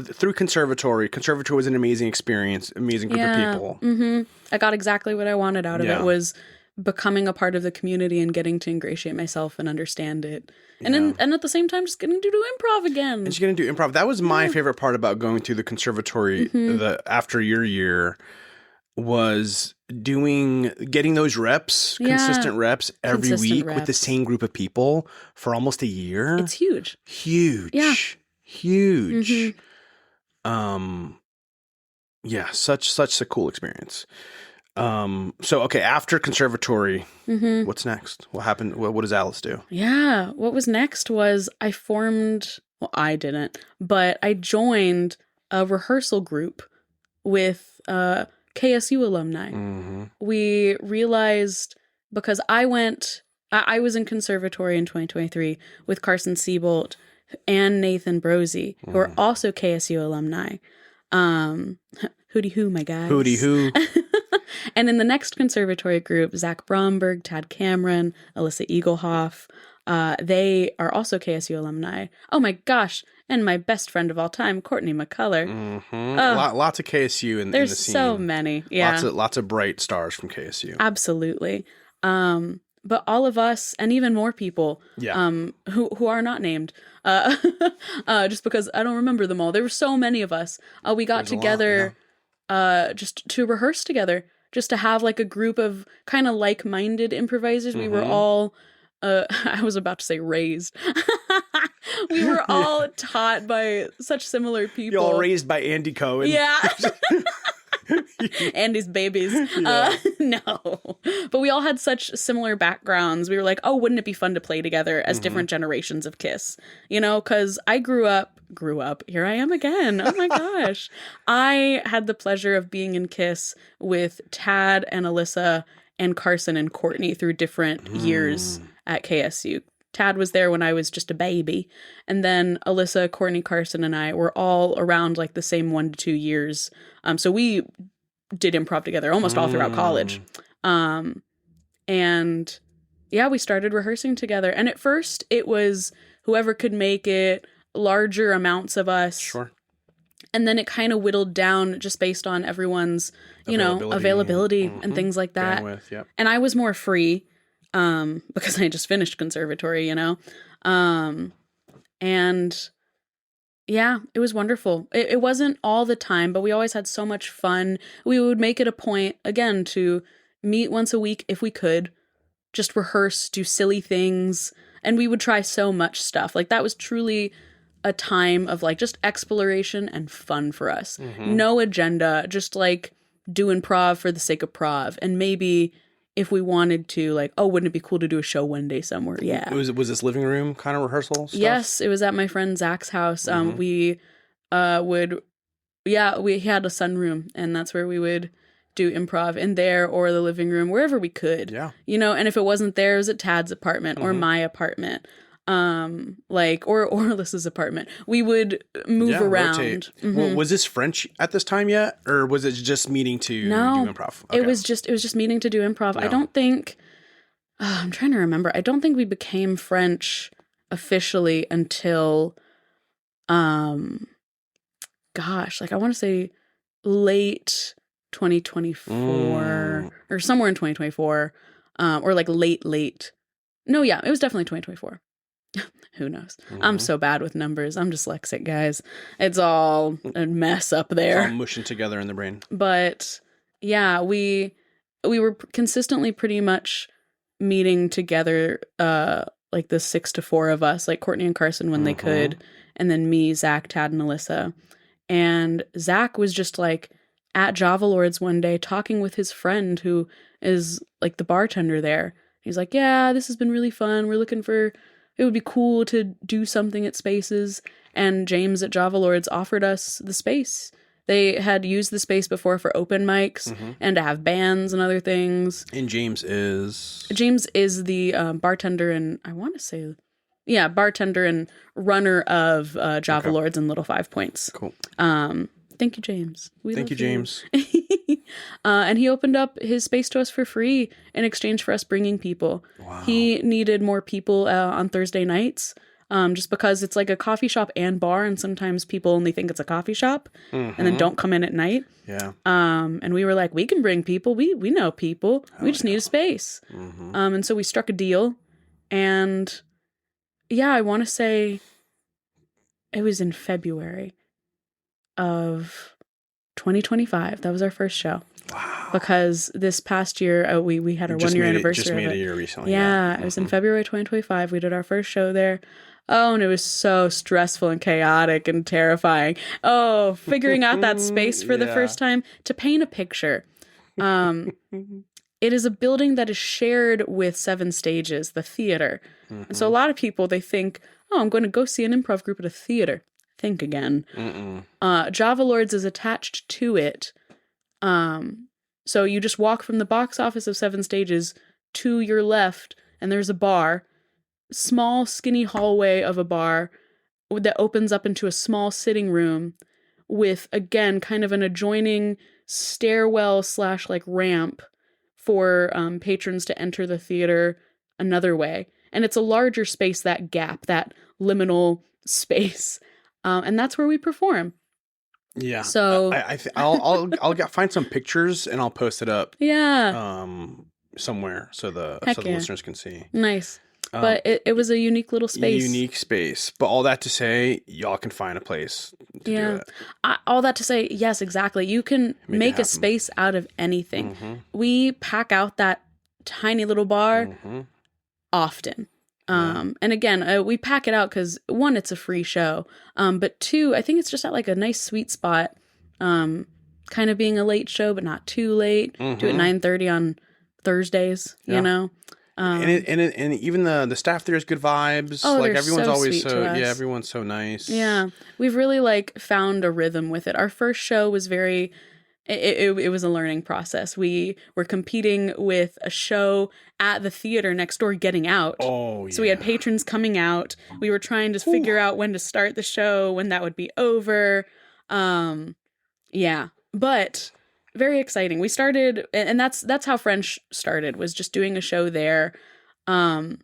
through conservatory. Conservatory was an amazing experience, amazing group of people. Mm-hmm. I got exactly what I wanted out of it, was becoming a part of the community and getting to ingratiate myself and understand it. And and at the same time, just getting to do improv again. And she's going to do improv. That was my favorite part about going through the conservatory after your year was getting those reps, consistent reps every week with the same group of people for almost a year. It's huge. Huge. Yeah. Huge. Such a cool experience. So okay, after conservatory, what's next? What happened? What does Alice do? Yeah, what was next was I didn't, but I joined a rehearsal group with KSU alumni. We realized, because I was in conservatory in 2023 with Carson Siebolt and Nathan Brosey, who are also KSU alumni. Hooty hoo, my guys. Hooty hoo. And in the next conservatory group, Zach Bromberg, Tad Cameron, Alyssa Eaglehoff, they are also KSU alumni. Oh my gosh. And my best friend of all time, Courtney McCullough. Lots of KSU in the scene. There's so many. Yeah. Lots of bright stars from KSU. Absolutely. But all of us, and even more people, who are not named, just because I don't remember them all. There were so many of us. We got together just to rehearse together, just to have like a group of kind of like-minded improvisers. We were all, I was about to say raised. We were all taught by such similar people. You're all raised by Andy Cohen. Yeah. Andy's babies. No. But we all had such similar backgrounds. We were like, oh, wouldn't it be fun to play together as different generations of KISS? You know, because I grew up. Here I am again. Oh my gosh. I had the pleasure of being in KISS with Tad and Alyssa and Carson and Courtney through different years at KSU. Tad was there when I was just a baby. And then Alyssa, Courtney, Carson, and I were all around like the same 1 to 2 years. So we did improv together almost all throughout college. And yeah, we started rehearsing together. And at first it was whoever could make it, larger amounts of us. Sure. And then it kind of whittled down just based on everyone's, availability and things like that. Bandwidth, yep. And I was more free. Because I just finished conservatory, and yeah, it was wonderful. It wasn't all the time, but we always had so much fun. We would make it a point, again, to meet once a week if we could, just rehearse, do silly things, and we would try so much stuff. Like, that was truly a time of, like, just exploration and fun for us. No agenda, just, like, do improv for the sake of prov, and maybe if we wanted to, like, oh, wouldn't it be cool to do a show one day somewhere? Yeah. Was this living room kind of rehearsal stuff? Yes, it was at my friend Zach's house. We had a sunroom, and that's where we would do improv, in there or the living room, wherever we could. Yeah. And if it wasn't there, it was at Tad's apartment or my apartment. Or Alyssa's apartment. We would move around. Well, was this French at this time yet, or was it just meeting to do improv? Okay. It was just meeting to do improv. No. I don't think. I'm trying to remember. I don't think we became French officially until, I want to say late 2024 or somewhere in 2024, or like late. No, yeah, it was definitely 2024. Who knows? I'm so bad with numbers. I'm dyslexic, guys. It's all a mess up there. It's all mushing together in the brain. But yeah, we were consistently pretty much meeting together, like the 6 to 4 of us, like Courtney and Carson when they could, and then me, Zach, Tad, and Alyssa. And Zach was just like at Java Lords one day talking with his friend who is like the bartender there. He's like, yeah, this has been really fun. We're looking for... It would be cool to do something at Spaces. And James at Java Lords offered us the space. They had used the space before for open mics and to have bands and other things. And James is the bartender and I want to say, bartender and runner of Java Lords and Little 5 Points. Cool. Thank you, James. Thank you, James. And he opened up his space to us for free in exchange for us bringing people. Wow. He needed more people on Thursday nights. Just because it's like a coffee shop and bar, and sometimes people only think it's a coffee shop and then don't come in at night. Yeah. And we were like, we can bring people. We know people. We just need a space. And so we struck a deal. And yeah, I want to say it was in February of 2025. That was our first show. Wow. Because this past year, we had our 1 year anniversary. Just made a year recently. Yeah, it was in February 2025. We did our first show there. Oh, and it was so stressful and chaotic and terrifying. Oh, figuring out that space for the first time. To paint a picture, it is a building that is shared with 7 stages, the theater. And so a lot of people, they think, oh, I'm going to go see an improv group at a theater. Think again. Java Lords is attached to it. So you just walk from the box office of 7 stages to your left, and there's a bar. Small, skinny hallway of a bar that opens up into a small sitting room with, again, kind of an adjoining stairwell / like ramp for patrons to enter the theater another way. And it's a larger space, that gap, that liminal space. And that's where we perform. Yeah. So I'll find some pictures and I'll post it up. Yeah. Somewhere so the listeners can see. Nice. But it was a unique little space. Unique space. But all that to say, y'all can find a place to do it. All that to say, yes, exactly. You can make a space out of anything. We pack out that tiny little bar often. And again, we pack it out because 1, it's a free show. But 2, I think it's just at like a nice sweet spot. Kind of being a late show, but not too late. Do it 9:30 on Thursdays, you know? And even the staff there is good vibes. Oh, like they're everyone's so always sweet to us. everyone's so nice. Yeah. We've really like found a rhythm with it. Our first show was very it was a learning process. We were competing with a show at the theater next door, Getting Out. Oh, yeah. So we had patrons coming out. We were trying to figure out when to start the show, when that would be over. Yeah. But very exciting. We started, and that's how French started, was just doing a show there. And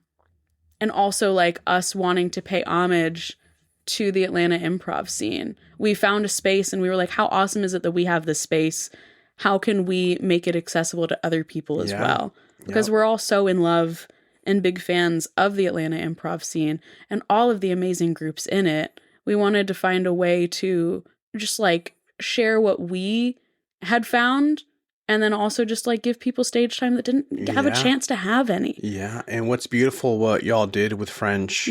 also like us wanting to pay homage to the Atlanta improv scene. We found a space and we were like, how awesome is it that we have this space? How can we make it accessible to other people as well? Because we're all so in love and big fans of the Atlanta improv scene and all of the amazing groups in it. We wanted to find a way to just like share what we had found, and then also just like give people stage time that didn't have a chance to have any. Yeah. And what's beautiful, what y'all did with French,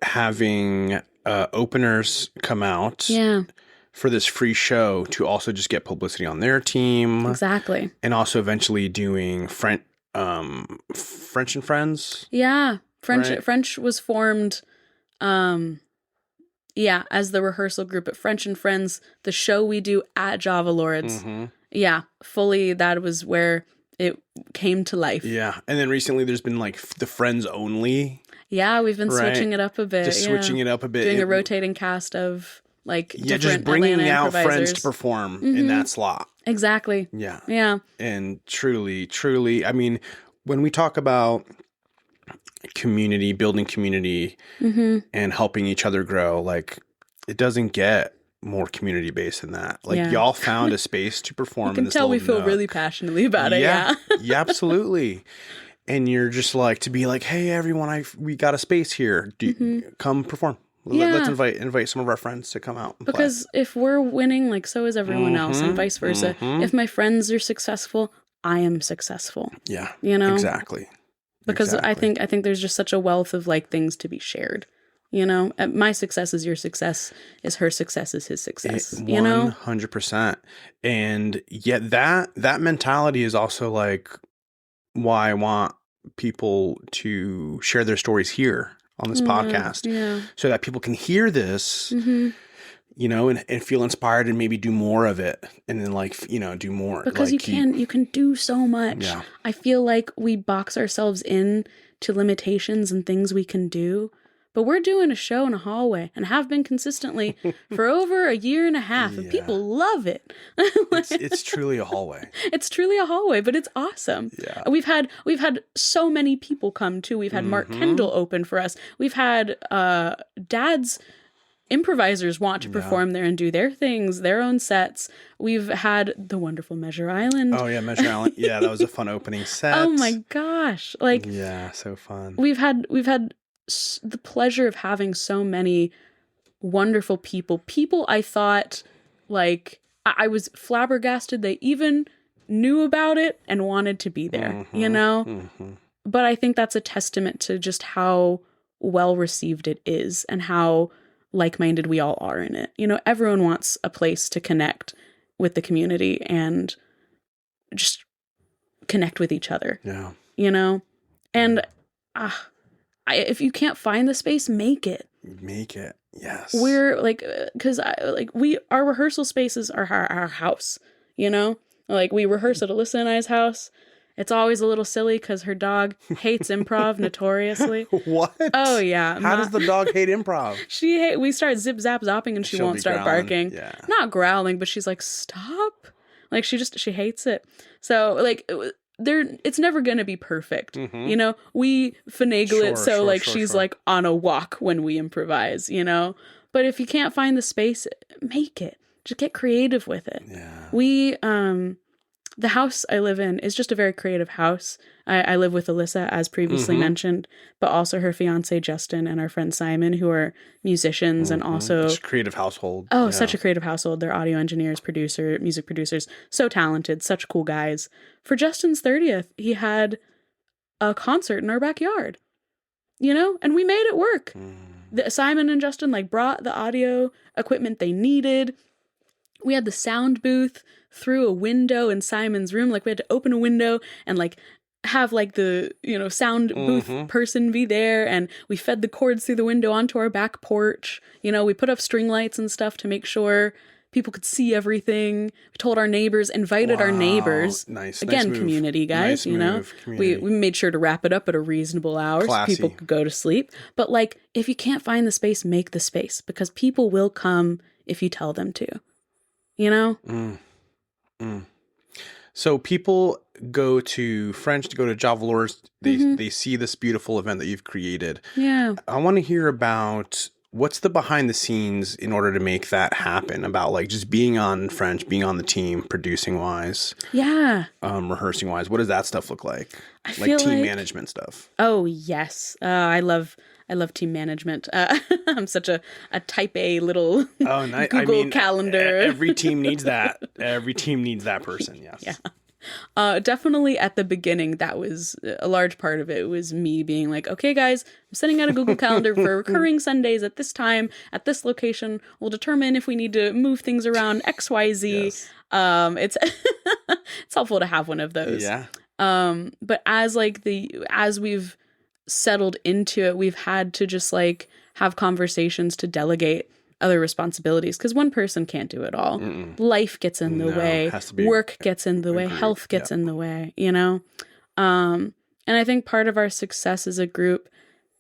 having openers come out for this free show to also just get publicity on their team. Exactly. And also eventually doing French and Friends. Yeah. French was formed as the rehearsal group at French and Friends, the show we do at Java Lords. Yeah, fully that was where it came to life. Yeah. And then recently there's been like the Friends only. Yeah, we've been switching it up a bit. Just switching it up a bit. Doing a rotating cast of like different just bringing Atlanta out improvisers. Friends to perform in that slot. Exactly. Yeah. Yeah. And truly, I mean, when we talk about community, building community and helping each other grow, like it doesn't get more community based than that. Like y'all found a space to perform. You can tell we feel really passionately about it. Yeah. Yeah, absolutely. And you're just like to be like, hey, everyone, we got a space here. Come perform. Let's invite some of our friends to come out and because play. If we're winning, like so is everyone else, and vice versa. If my friends are successful, I am successful. Yeah, you know, exactly. Because I think there's just such a wealth of like things to be shared. You know, my success is your success, is her success is his success. You know, 100%. And yet that mentality is also like why I want people to share their stories here on this podcast, so that people can hear this, and feel inspired and maybe do more of it, and then do more. Because like you can do so much. Yeah. I feel like we box ourselves in to limitations and things we can do. But we're doing a show in a hallway and have been consistently for over a year and a half, and people love it. It's truly a hallway. It's truly a hallway, but it's awesome. Yeah. We've had so many people come too. We've had Mark Kendall open for us. We've had Dad's improvisers want to perform there and do their things, their own sets. We've had the wonderful Measure Island. Oh yeah, Measure Island. Yeah, that was a fun opening set. Oh my gosh. Yeah, so fun. We've had the pleasure of having so many wonderful people I thought I was flabbergasted they even knew about it and wanted to be there, but I think that's a testament to just how well received it is and how like-minded we all are in it. Everyone wants a place to connect with the community and just connect with each other. And if you can't find the space, make it. Make it. Yes. We're because our rehearsal spaces are our house, we rehearse at Alyssa and I's house. It's always a little silly because her dog hates improv notoriously. What? Oh yeah. How does the dog hate improv? We start zip zap zopping and she won't start growling. barking. Yeah. Not growling, but she's like, stop. She hates it. So it's never gonna be perfect. We finagle it so she's on a walk when we improvise, But if you can't find the space, make it. Just get creative with it. Yeah. The house I live in is just a very creative house. I live with Alyssa, as previously mentioned, but also her fiance Justin and our friend Simon, who are musicians and also It's a creative household. Oh, yeah. Such a creative household. They're audio engineers, music producers, so talented, such cool guys. For Justin's 30th, he had a concert in our backyard, and we made it work. Simon and Justin brought the audio equipment they needed. We had the sound booth through a window in Simon's room. We had to open a window and have the sound booth person be there, and we fed the cords through the window onto our back porch. We put up string lights and stuff to make sure people could see everything. We told our neighbors, invited our neighbors. Nice. Again, nice community guys, Community. We made sure to wrap it up at a reasonable hour Classy. So people could go to sleep. But if you can't find the space, make the space, because people will come if you tell them to. So people go to French, to go to Javeleurs. They see this beautiful event that you've created. Yeah. I want to hear about what's the behind the scenes in order to make that happen, about just being on French, being on the team, producing wise. Yeah. Rehearsing wise. What does that stuff look like? I feel team management stuff. Oh, yes. I love team management. I'm such a type A little Google calendar. Every team needs that. Every team needs that person. Yes. Yeah. Definitely at the beginning, that was a large part of it. Was me being okay, guys, I'm sending out a Google calendar for recurring Sundays at this time, at this location. We'll determine if we need to move things around X, Y, Z. Yes. It's it's helpful to have one of those. Yeah. But as we've settled into it, we've had to just have conversations to delegate other responsibilities, because one person can't do it all. Life gets in the way, work gets in the way, health gets in the way, and I think part of our success as a group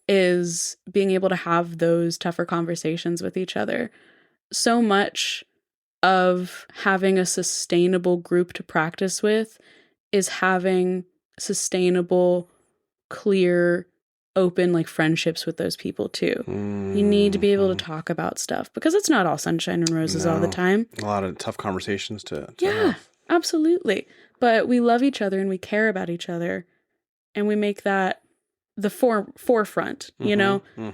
is being able to have those tougher conversations with each other. So much of having a sustainable group to practice with is having sustainable, clear, open friendships with those people too. You need to be able to talk about stuff, because it's not all sunshine and roses all the time. A lot of tough conversations to have. Absolutely. But we love each other and we care about each other, and we make that the forefront.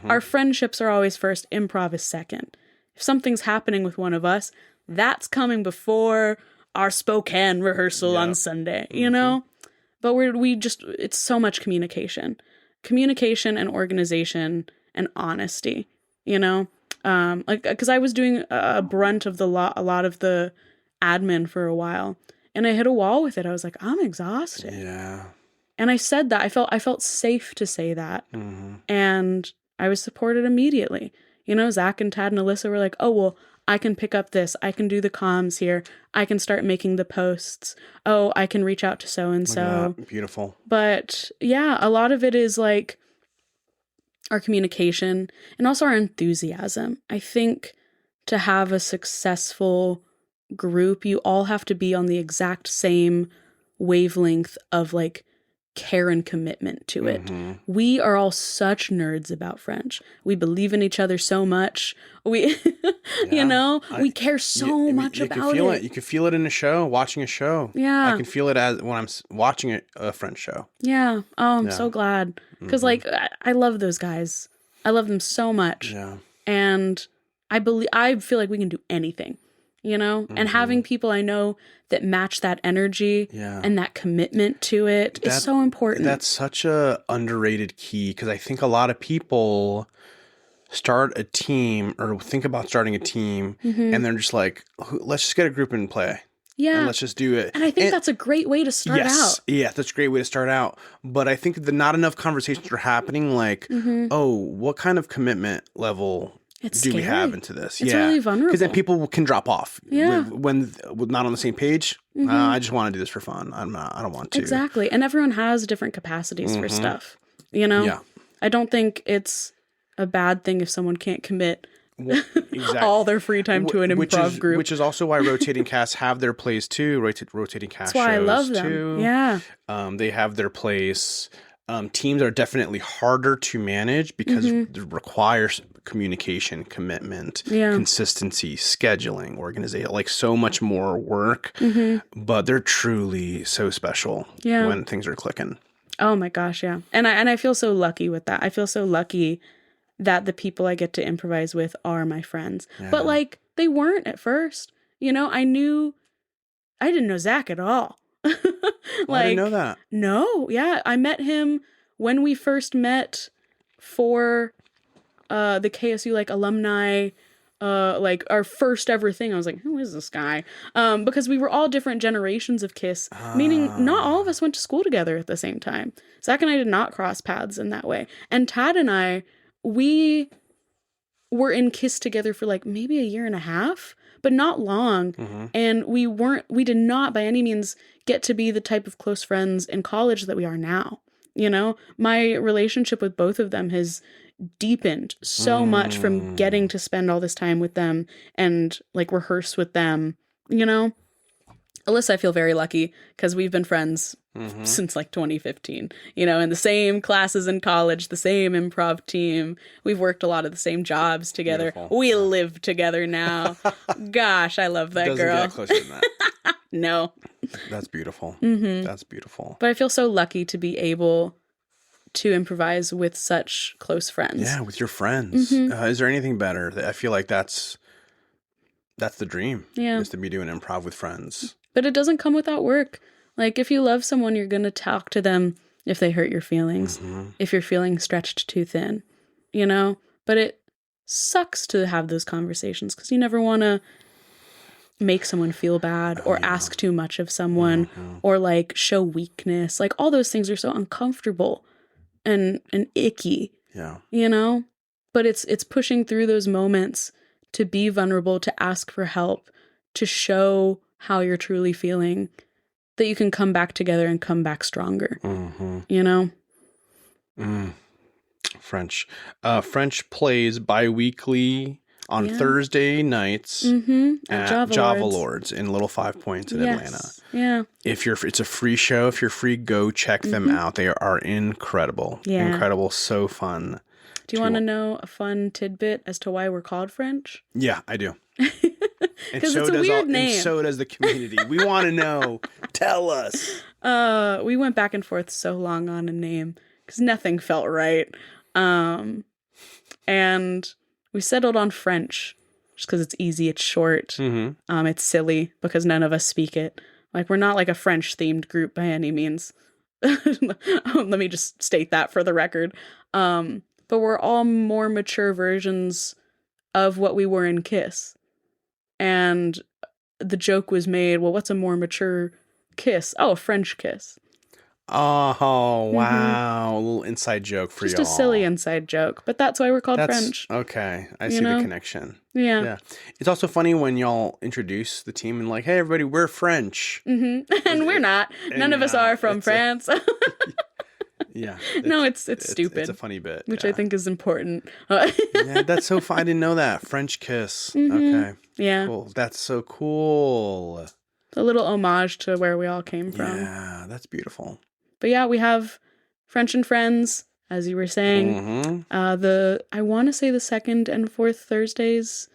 Our friendships are always first, improv is second. If something's happening with one of us, that's coming before our Spokane rehearsal on Sunday, But it's so much communication and organization and honesty, because I was doing a brunt of a lot of the admin for a while, and I hit a wall with it. I was like, I'm exhausted. Yeah. And I said that. I felt safe to say that. And I was supported immediately. Zach and Tad and Alyssa were like, oh, well, I can pick up this. I can do the comms here. I can start making the posts. Oh, I can reach out to so-and-so. Beautiful. But yeah, a lot of it is like our communication and also our enthusiasm. I think to have a successful group, you all have to be on the exact same wavelength of like care and commitment to it. We are all such nerds about French. We believe in each other so much. We, we care so much about it. You can feel it in a show, watching a show. Yeah. I can feel it as when I'm watching a French show. Yeah. Oh, I'm so glad. Because like, I love those guys. I love them so much. Yeah. And I feel like we can do anything, and having people I know that match that energy and that commitment to it is so important. That's such a underrated key, because I think a lot of people start a team or think about starting a team and they're just like, let's just get a group and play. Yeah. And let's just do it. And I think that's a great way to start out. Yeah, that's a great way to start out. But I think that not enough conversations are happening like, what kind of commitment level we have into this? It's really vulnerable. Because then people can drop off. Yeah. When not on the same page. I just want to do this for fun. I don't want to. Exactly. And everyone has different capacities for stuff. Yeah. I don't think it's a bad thing if someone can't commit exactly. all their free time to an improv group. Which is also why rotating casts have their place too. Rotating cast That's why shows I love them. Too. Yeah. They have their place. Teams are definitely harder to manage because it requires communication, commitment, consistency, scheduling, organization, like so much more work. But they're truly so special when things are clicking. Oh my gosh, yeah. And I feel so lucky with that. I feel so lucky that the people I get to improvise with are my friends. Yeah. But like they weren't at first. I didn't know Zach at all. I didn't know that. No, yeah. I met him when we first met for the KSU like alumni, like our first ever thing. I was like, who is this guy? Because we were all different generations of KISS, meaning not all of us went to school together at the same time. Zach and I did not cross paths in that way. And Tad and I, we were in KISS together for like maybe a year and a half, but not long. And we did not by any means get to be the type of close friends in college that we are now. My relationship with both of them has deepened so much from getting to spend all this time with them and like rehearse with them. Alyssa, I feel very lucky because we've been friends since like 2015, in the same classes in college, the same improv team. We've worked a lot of the same jobs together. Beautiful. We live together now. Gosh, I love that girl. Doesn't get closer than that. No. That's beautiful. That's beautiful. But I feel so lucky to be able to improvise with such close friends. Yeah, with your friends. Is there anything better? I feel like that's the dream. Yeah. Is to be doing improv with friends. But it doesn't come without work. Like, if you love someone, you're going to talk to them if they hurt your feelings, if you're feeling stretched too thin, But it sucks to have those conversations because you never want to make someone feel bad or ask too much of someone or, like, show weakness. Like, all those things are so uncomfortable and icky, But it's pushing through those moments to be vulnerable, to ask for help, to show how you're truly feeling, that you can come back together and come back stronger. French plays bi-weekly on Thursday nights at Java Lords in Little 5 Points in Atlanta. Yeah. It's a free show. If you're free, go check them out. They are incredible. Yeah. Incredible. So fun. Do you want to know a fun tidbit as to why we're called French? Yeah, I do. Because it's a weird name. And so does the community. We want to know. Tell us. We went back and forth so long on a name because nothing felt right. And we settled on French just because it's easy, it's short. It's silly because none of us speak it. Like, we're not like a French themed group by any means. Let me just state that for the record. But we're all more mature versions of what we were in KISS. And the joke was made, well, what's a more mature kiss? Oh, a French kiss. Oh, wow. A little inside joke for Just y'all. a silly inside joke, but that's why we're called French. Okay. I see the connection. Yeah. It's also funny when y'all introduce the team and like, hey, everybody, we're French. Mm-hmm. And we're not. None of us are from France. Yeah. No, it's stupid. It's a funny bit. Which I think is important. Yeah, that's so fun. I didn't know that. French kiss. Mm-hmm. Okay. Yeah. Cool. That's so cool. It's a little homage to where we all came from. Yeah, that's beautiful. But yeah, we have French and Friends, as you were saying. Mm-hmm. I want to say the second and fourth Thursdays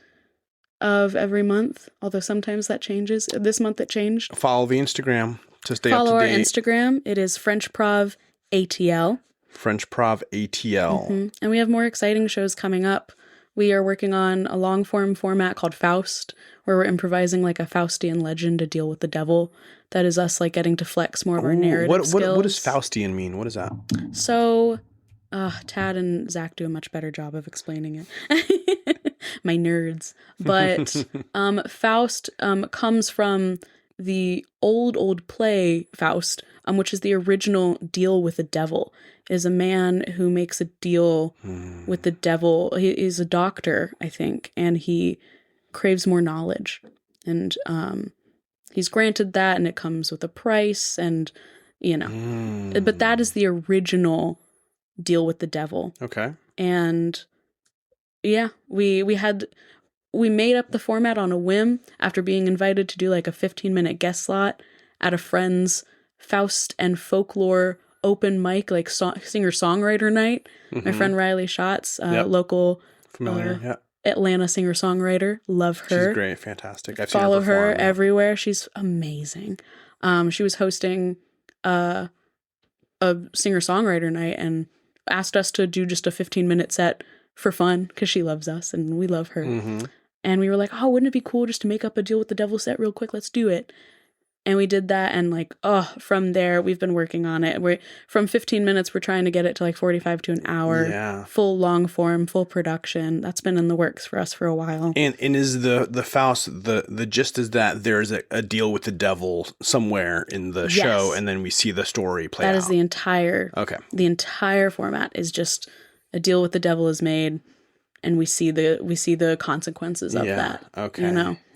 of every month, although sometimes that changes. This month it changed. Follow the Instagram to stay up to date. Follow our Instagram. It is French Prov ATL. French Prov ATL. Mm-hmm. And we have more exciting shows coming up. We are working on a long form format called Faust, where we're improvising like a Faustian legend to deal with the devil. That is us like getting to flex more of our narrative skills. What does Faustian mean? What is that? So, Tad and Zach do a much better job of explaining it. My nerds. But Faust comes from the old play Faust, which is the original deal with the devil. It is a man who makes a deal with the devil. He's a doctor, I think, and he craves more knowledge. And he's granted that, and it comes with a price, and, But that is the original deal with the devil. Okay. And, yeah, we made up the format on a whim after being invited to do like a 15-minute guest slot at a friend's Faust and folklore open mic, like singer-songwriter night. Mm-hmm. My friend Riley Schatz, local Atlanta singer-songwriter. Love her. She's great. Fantastic. I've Follow seen her her perform, everywhere. She's amazing. She was hosting a singer-songwriter night and asked us to do just a 15-minute set for fun because she loves us and we love her. Mm-hmm. And we were like, oh, wouldn't it be cool just to make up a deal with the devil set real quick? Let's do it. And we did that, and like, from there, we've been working on it. From 15 minutes, we're trying to get it to like 45 to an hour. Yeah. Full long form, full production. That's been in the works for us for a while. And is the Faust, the gist is that there's a deal with the devil somewhere in the show, and then we see the story play out. That is the entire format is just a deal with the devil is made, and we see the consequences of that. Okay.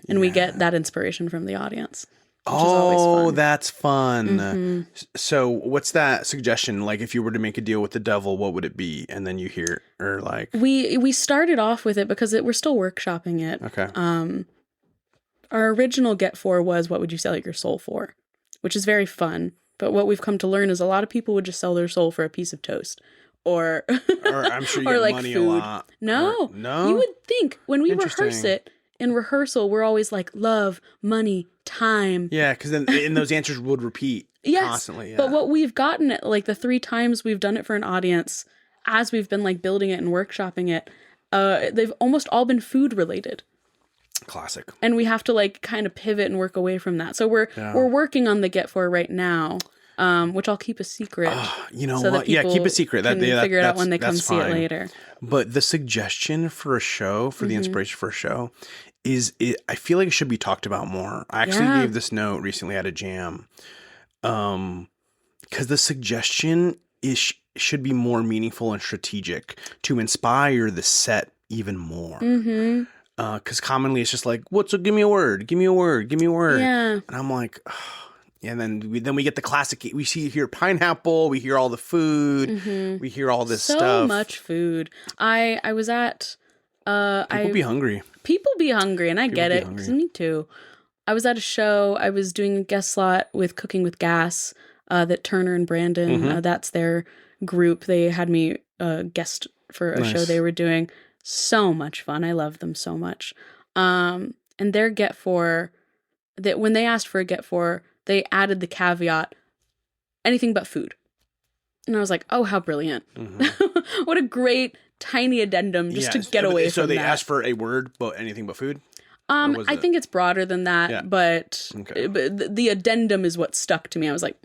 And we get that inspiration from the audience. Oh, that's fun. Mm-hmm. So what's that suggestion? Like if you were to make a deal with the devil, what would it be? And then you hear, or like... We started off with it because we're still workshopping it. Okay. Our original get for was, what would you sell your soul for? Which is very fun. But what we've come to learn is a lot of people would just sell their soul for a piece of toast. Or I'm sure you get like money food. a lot. No. No? You would think when we rehearse it, in rehearsal, we're always like, love, money, time. Yeah, because then those answers would repeat constantly. Yeah. But what we've gotten at, like the 3 times we've done it for an audience, as we've been like building it and workshopping it, they've almost all been food related. Classic. And we have to like kind of pivot and work away from that. So we're working on the get for right now, which I'll keep a secret. So what? Yeah, keep a secret. Can figure it out when they come see it later. But the suggestion for a show, for the inspiration for a show, I feel like it should be talked about more. I actually gave this note recently at a jam, because the suggestion should be more meaningful and strategic to inspire the set even more. Mm-hmm. Because commonly it's just like, give me a word, give me a word, give me a word. Yeah. And I'm like, and then we get the classic. We hear pineapple. We hear all the food. Mm-hmm. We hear all this stuff. So much food. I was at. People be hungry. People be hungry, and I get it. 'Cause me too. I was at a show. I was doing a guest slot with Cooking with Gas. That Turner and Brandon. That's their group. They had me guest for a show they were doing. So much fun. I love them so much. And their get for that when they asked for a get for, they added the caveat, anything but food. And I was like, oh, how brilliant. Mm-hmm. What a great tiny addendum just to get away from that. So they asked for a word, but anything but food? I think it's broader than that, but the addendum is what stuck to me. I was like,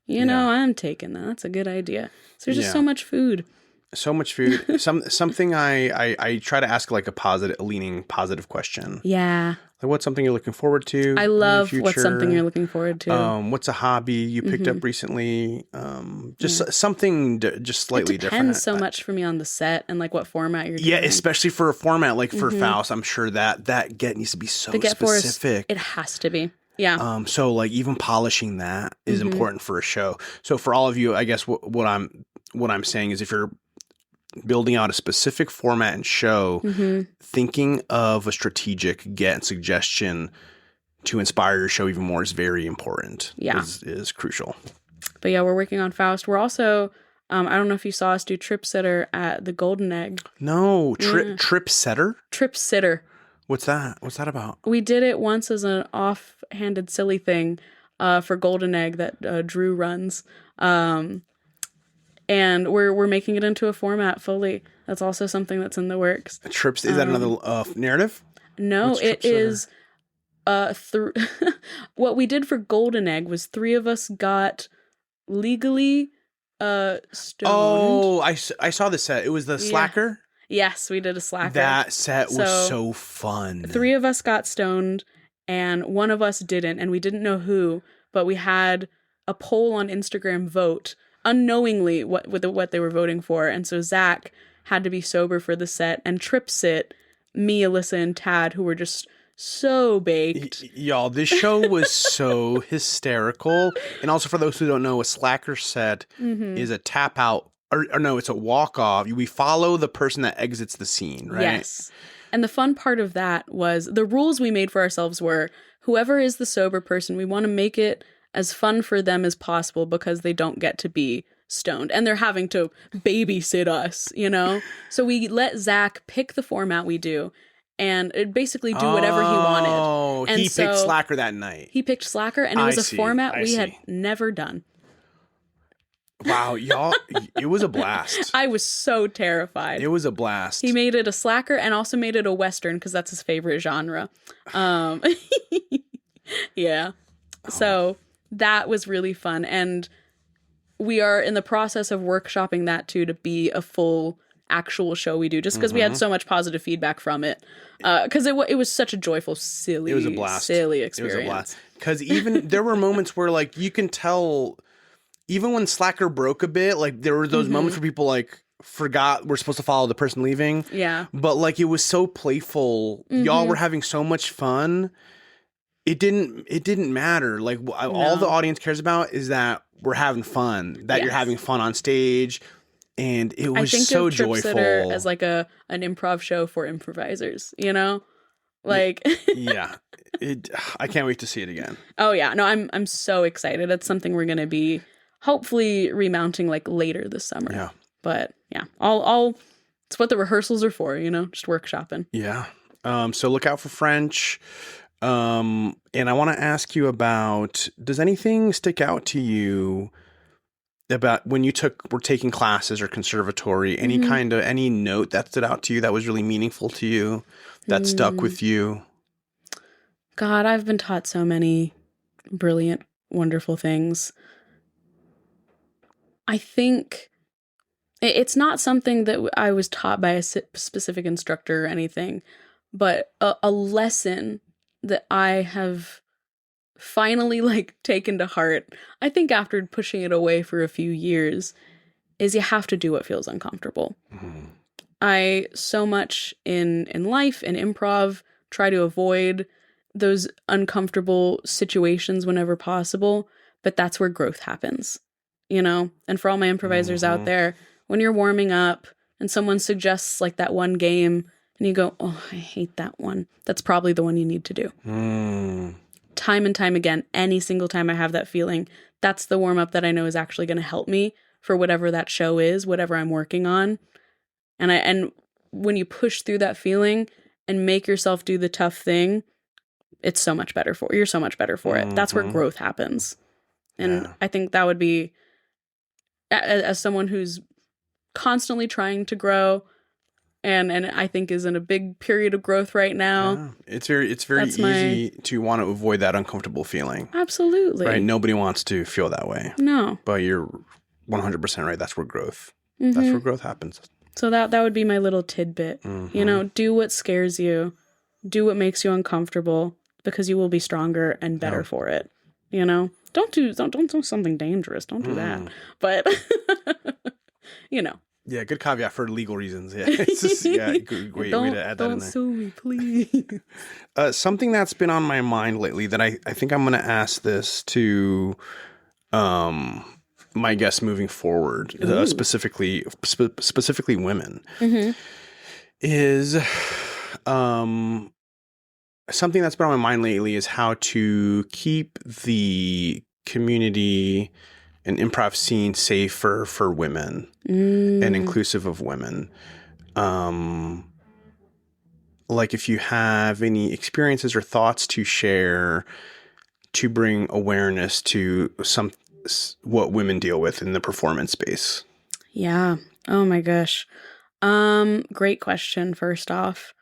I'm taking that. That's a good idea. So there's just so much food. So much food. Something I try to ask like a leaning positive question. Yeah. Like what's something you're looking forward to? I love what's something you're looking forward to. What's a hobby you picked up recently? Something just slightly different. It depends so much for me on the set and like what format you're doing. Yeah, especially for a format like for Faust, I'm sure that get needs to be so specific. It has to be. Yeah. So like even polishing that is important for a show. So for all of you, I guess what I'm saying is if you're building out a specific format and show, thinking of a strategic get and suggestion to inspire your show even more is very important. Yeah. Is crucial. But yeah, we're working on Faust. We're also, I don't know if you saw us do Trip Sitter at the Golden Egg. No, Trip Sitter? Trip Sitter. What's that? What's that about? We did it once as an offhanded silly thing for Golden Egg that Drew runs. And we're making it into a format fully. That's also something that's in the works. Trips, is that another narrative? No, it is what we did for Golden Egg was 3 of us got legally stoned. Oh, I saw the set. It was the Slacker? Yes, we did a Slacker. That set was so fun. 3 of us got stoned and 1 of us didn't, and we didn't know who, but we had a poll on Instagram vote unknowingly what they were voting for. And so Zach had to be sober for the set, and Trip Sit, me, Alyssa, and Tad, who were just so baked. Y'all, this show was so hysterical. And also for those who don't know, a Slacker set is a tap out, or no, it's a walk off. We follow the person that exits the scene, right? Yes. And the fun part of that was the rules we made for ourselves were whoever is the sober person, we want to make it as fun for them as possible because they don't get to be stoned and they're having to babysit us, you know? So we let Zach pick the format we do and it'd basically do whatever he wanted. Oh, he picked Slacker that night. He picked Slacker and it was a format we had never done. Wow, y'all, it was a blast. I was so terrified. It was a blast. He made it a Slacker and also made it a Western because that's his favorite genre. Yeah. So that was really fun. And we are in the process of workshopping that too to be a full actual show we do just because we had so much positive feedback from it. Because it was such a joyful, silly, it was a blast. Silly experience. It was a blast. Because even there were moments where like you can tell, even when Slacker broke a bit, like there were those moments where people like forgot we're supposed to follow the person leaving. Yeah. But like it was so playful. Y'all were having so much fun. It didn't matter. Like all the audience cares about is that we're having fun, that you're having fun on stage. And it was so joyful. As like an improv show for improvisers, you know? Like yeah. I can't wait to see it again. Oh yeah. No, I'm so excited. It's something we're gonna be hopefully remounting like later this summer. Yeah. But yeah. I'll it's what the rehearsals are for, you know, just workshopping. Yeah. So look out for French. And I want to ask you about, does anything stick out to you about when you were taking classes or conservatory, any note that stood out to you that was really meaningful to you, that stuck with you? God, I've been taught so many brilliant, wonderful things. I think it's not something that I was taught by a specific instructor or anything, but a lesson that I have finally like taken to heart, I think after pushing it away for a few years, is you have to do what feels uncomfortable. I so much in life and improv try to avoid those uncomfortable situations whenever possible, but that's where growth happens, you know? And for all my improvisers out there, when you're warming up and someone suggests like that one game and you go, oh, I hate that one, that's probably the one you need to do. Time and time again, any single time I have that feeling, that's the warm-up that I know is actually going to help me for whatever that show is, whatever I'm working on. And when you push through that feeling and make yourself do the tough thing, it's so much better for you're so much better for it. That's where growth happens. And I think that would be, as someone who's constantly trying to grow, and I think is in a big period of growth right now. Yeah. It's very easy to want to avoid that uncomfortable feeling. Absolutely. Right? Nobody wants to feel that way. No. But you're 100% right. That's where growth That's where growth happens. So that would be my little tidbit. You know, do what scares you. Do what makes you uncomfortable, because you will be stronger and better for it. You know, don't do something dangerous. Don't do that. But you know. Yeah, good caveat for legal reasons. Yeah, it's just, great way to add that in there. Don't sue me, please. Something that's been on my mind lately that I think I'm going to ask this to my guests moving forward, specifically women, is something that's been on my mind lately is how to keep the community and improv scene safer for women and inclusive of women. Like if you have any experiences or thoughts to share to bring awareness to what women deal with in the performance space. Yeah. Oh my gosh. Great question. First off.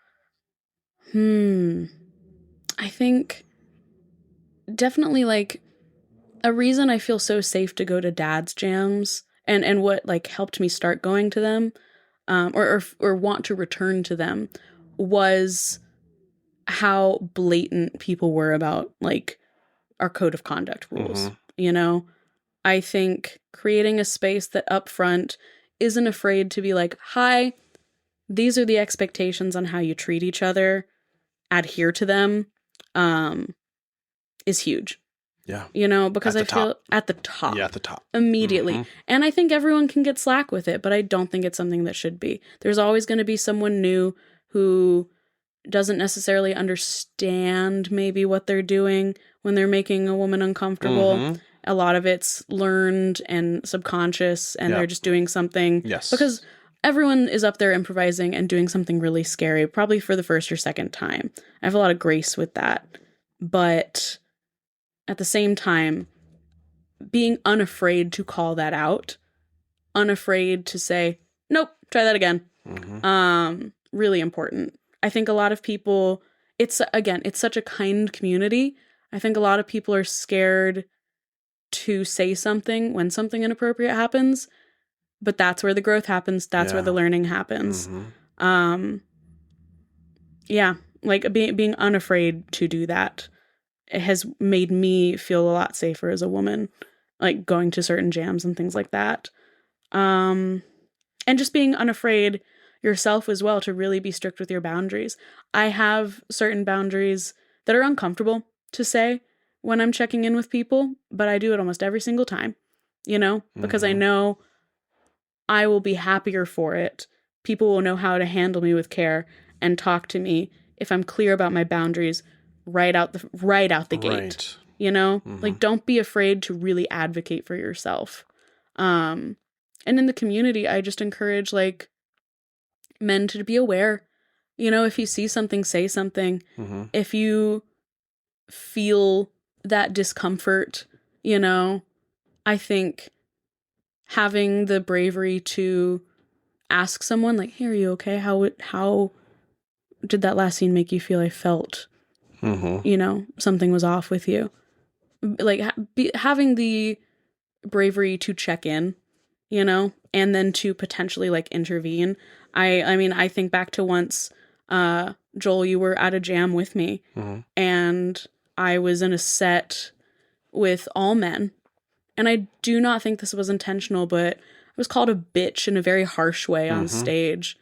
I think definitely like a reason I feel so safe to go to dad's jams and what like helped me start going to them, or want to return to them, was how blatant people were about like our code of conduct rules. You know, I think creating a space that up front isn't afraid to be like, hi, these are the expectations on how you treat each other, adhere to them, is huge. Yeah. You know, because I feel at the top. Yeah, at the top. Immediately. And I think everyone can get slack with it, but I don't think it's something that should be. There's always going to be someone new who doesn't necessarily understand maybe what they're doing when they're making a woman uncomfortable. A lot of it's learned and subconscious, and they're just doing something. Yes. Because everyone is up there improvising and doing something really scary, probably for the first or second time. I have a lot of grace with that. But at the same time, being unafraid to call that out, unafraid to say, nope, try that again. Really important. I think a lot of people, it's such a kind community. I think a lot of people are scared to say something when something inappropriate happens, but that's where the growth happens. That's where the learning happens. Like being unafraid to do that. It has made me feel a lot safer as a woman, like going to certain jams and things like that. And just being unafraid yourself as well to really be strict with your boundaries. I have certain boundaries that are uncomfortable to say when I'm checking in with people, but I do it almost every single time, you know, because I know I will be happier for it. People will know how to handle me with care and talk to me if I'm clear about my boundaries right out the gate, you know, like don't be afraid to really advocate for yourself. And in the community, I just encourage like men to be aware, you know, if you see something, say something. If you feel that discomfort, you know, I think having the bravery to ask someone like, hey, are you okay? How did that last scene make you feel? I felt you know, something was off with you. Like having the bravery to check in, you know, and then to potentially like intervene. I mean, I think back to once, Joel, you were at a jam with me and I was in a set with all men. And I do not think this was intentional, but I was called a bitch in a very harsh way on stage.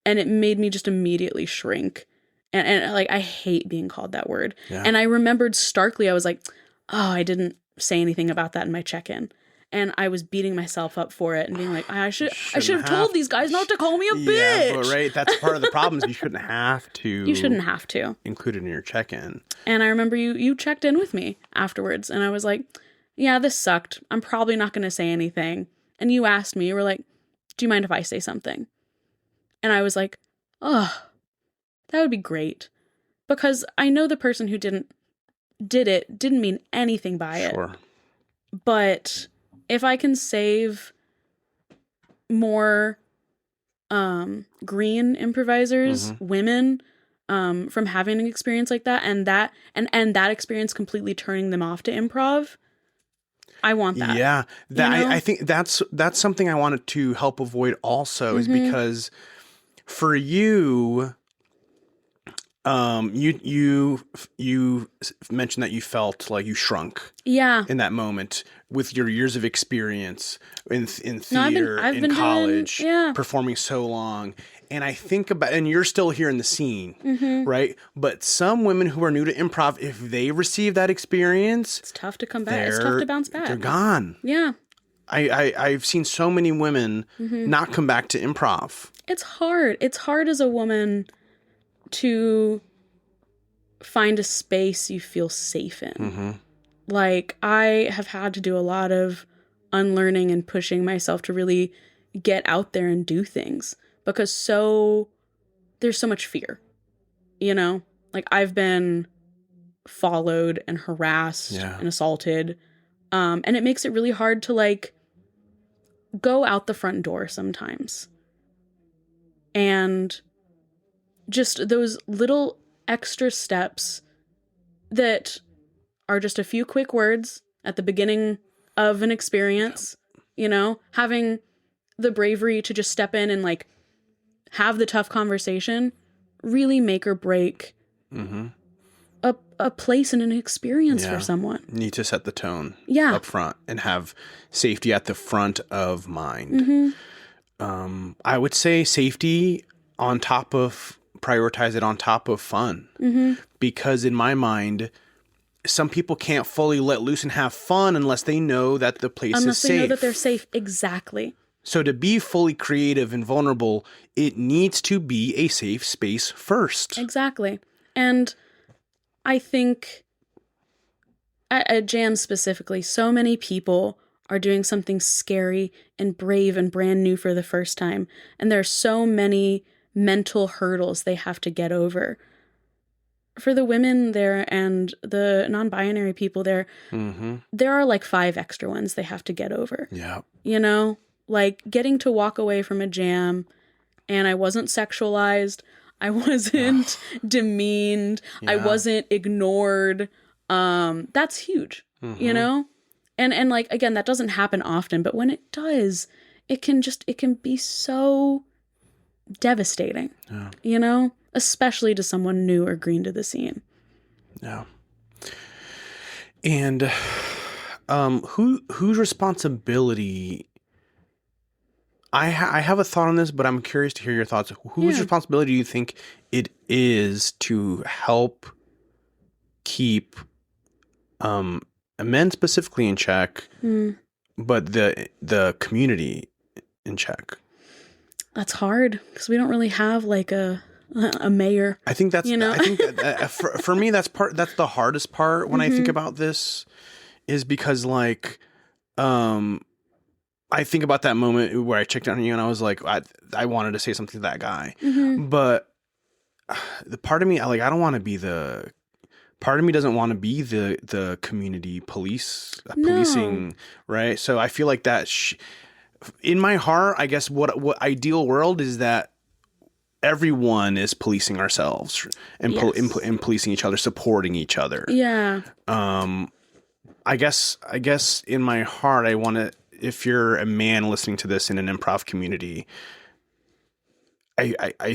And it made me just immediately shrink. And like, I hate being called that word. Yeah. And I remembered starkly, I was like, oh, I didn't say anything about that in my check-in. And I was beating myself up for it and being like, I should have told these guys not to call me a bitch. Yeah, but right. That's part of the problem is you shouldn't have to. You shouldn't have to. Include it in your check-in. And I remember you checked in with me afterwards. And I was like, yeah, this sucked. I'm probably not going to say anything. And you asked me, you were like, do you mind if I say something? And I was like, oh, that would be great. Because I know the person who didn't mean anything by it. Sure. But if I can save more green improvisers, women, from having an experience like that, and that experience completely turning them off to improv, I want that. Yeah. That, You know? I think that's something I wanted to help avoid also, is because for you, you mentioned that you felt like you shrunk Yeah. in that moment with your years of experience in No, theater, I've in been college, doing, performing so long. And I think about, and you're still here in the scene, right? But some women who are new to improv, if they receive that experience, it's tough to come back. It's tough to bounce back. They're gone. Yeah. I've seen so many women not come back to improv. It's hard. It's hard as a woman to find a space you feel safe in. Like, I have had to do a lot of unlearning and pushing myself to really get out there and do things, because there's so much fear, you know? Like, I've been followed and harassed and assaulted, and it makes it really hard to, like, go out the front door sometimes. And just those little extra steps that are just a few quick words at the beginning of an experience, you know, having the bravery to just step in and, like, have the tough conversation really make or break a place and an experience for someone. You need to set the tone up front and have safety at the front of mind. I would say safety on top of, prioritize it on top of fun. Because in my mind, some people can't fully let loose and have fun unless they know that the place is safe. Unless they know that they're safe. Exactly. So to be fully creative and vulnerable, it needs to be a safe space first. Exactly. And I think at jams specifically, so many people are doing something scary and brave and brand new for the first time. And there are so many mental hurdles they have to get over. For the women there and the non-binary people there, there are like 5 extra ones they have to get over. Yeah. You know, like getting to walk away from a jam and I wasn't sexualized. I wasn't demeaned. I wasn't ignored. That's huge, you know? And like, again, that doesn't happen often, but when it does, it can be so devastating, you know? Especially to someone new or green to the scene. Yeah. And whose responsibility? I have a thought on this, but I'm curious to hear your thoughts. Whose responsibility do you think it is to help keep men specifically in check, but the community in check? That's hard because we don't really have like a mayor. I think that's, you know? I think that, for me, that's the hardest part when I think about this, is because like, I think about that moment where I checked on you and I was like, I wanted to say something to that guy, but the part of me, like, I don't want to be part of me doesn't want to be the community policing, right? So I feel like that in my heart, I guess what ideal world is that everyone is policing ourselves and policing each other, supporting each other. Yeah. I guess in my heart, I want to, if you're a man listening to this in an improv community, I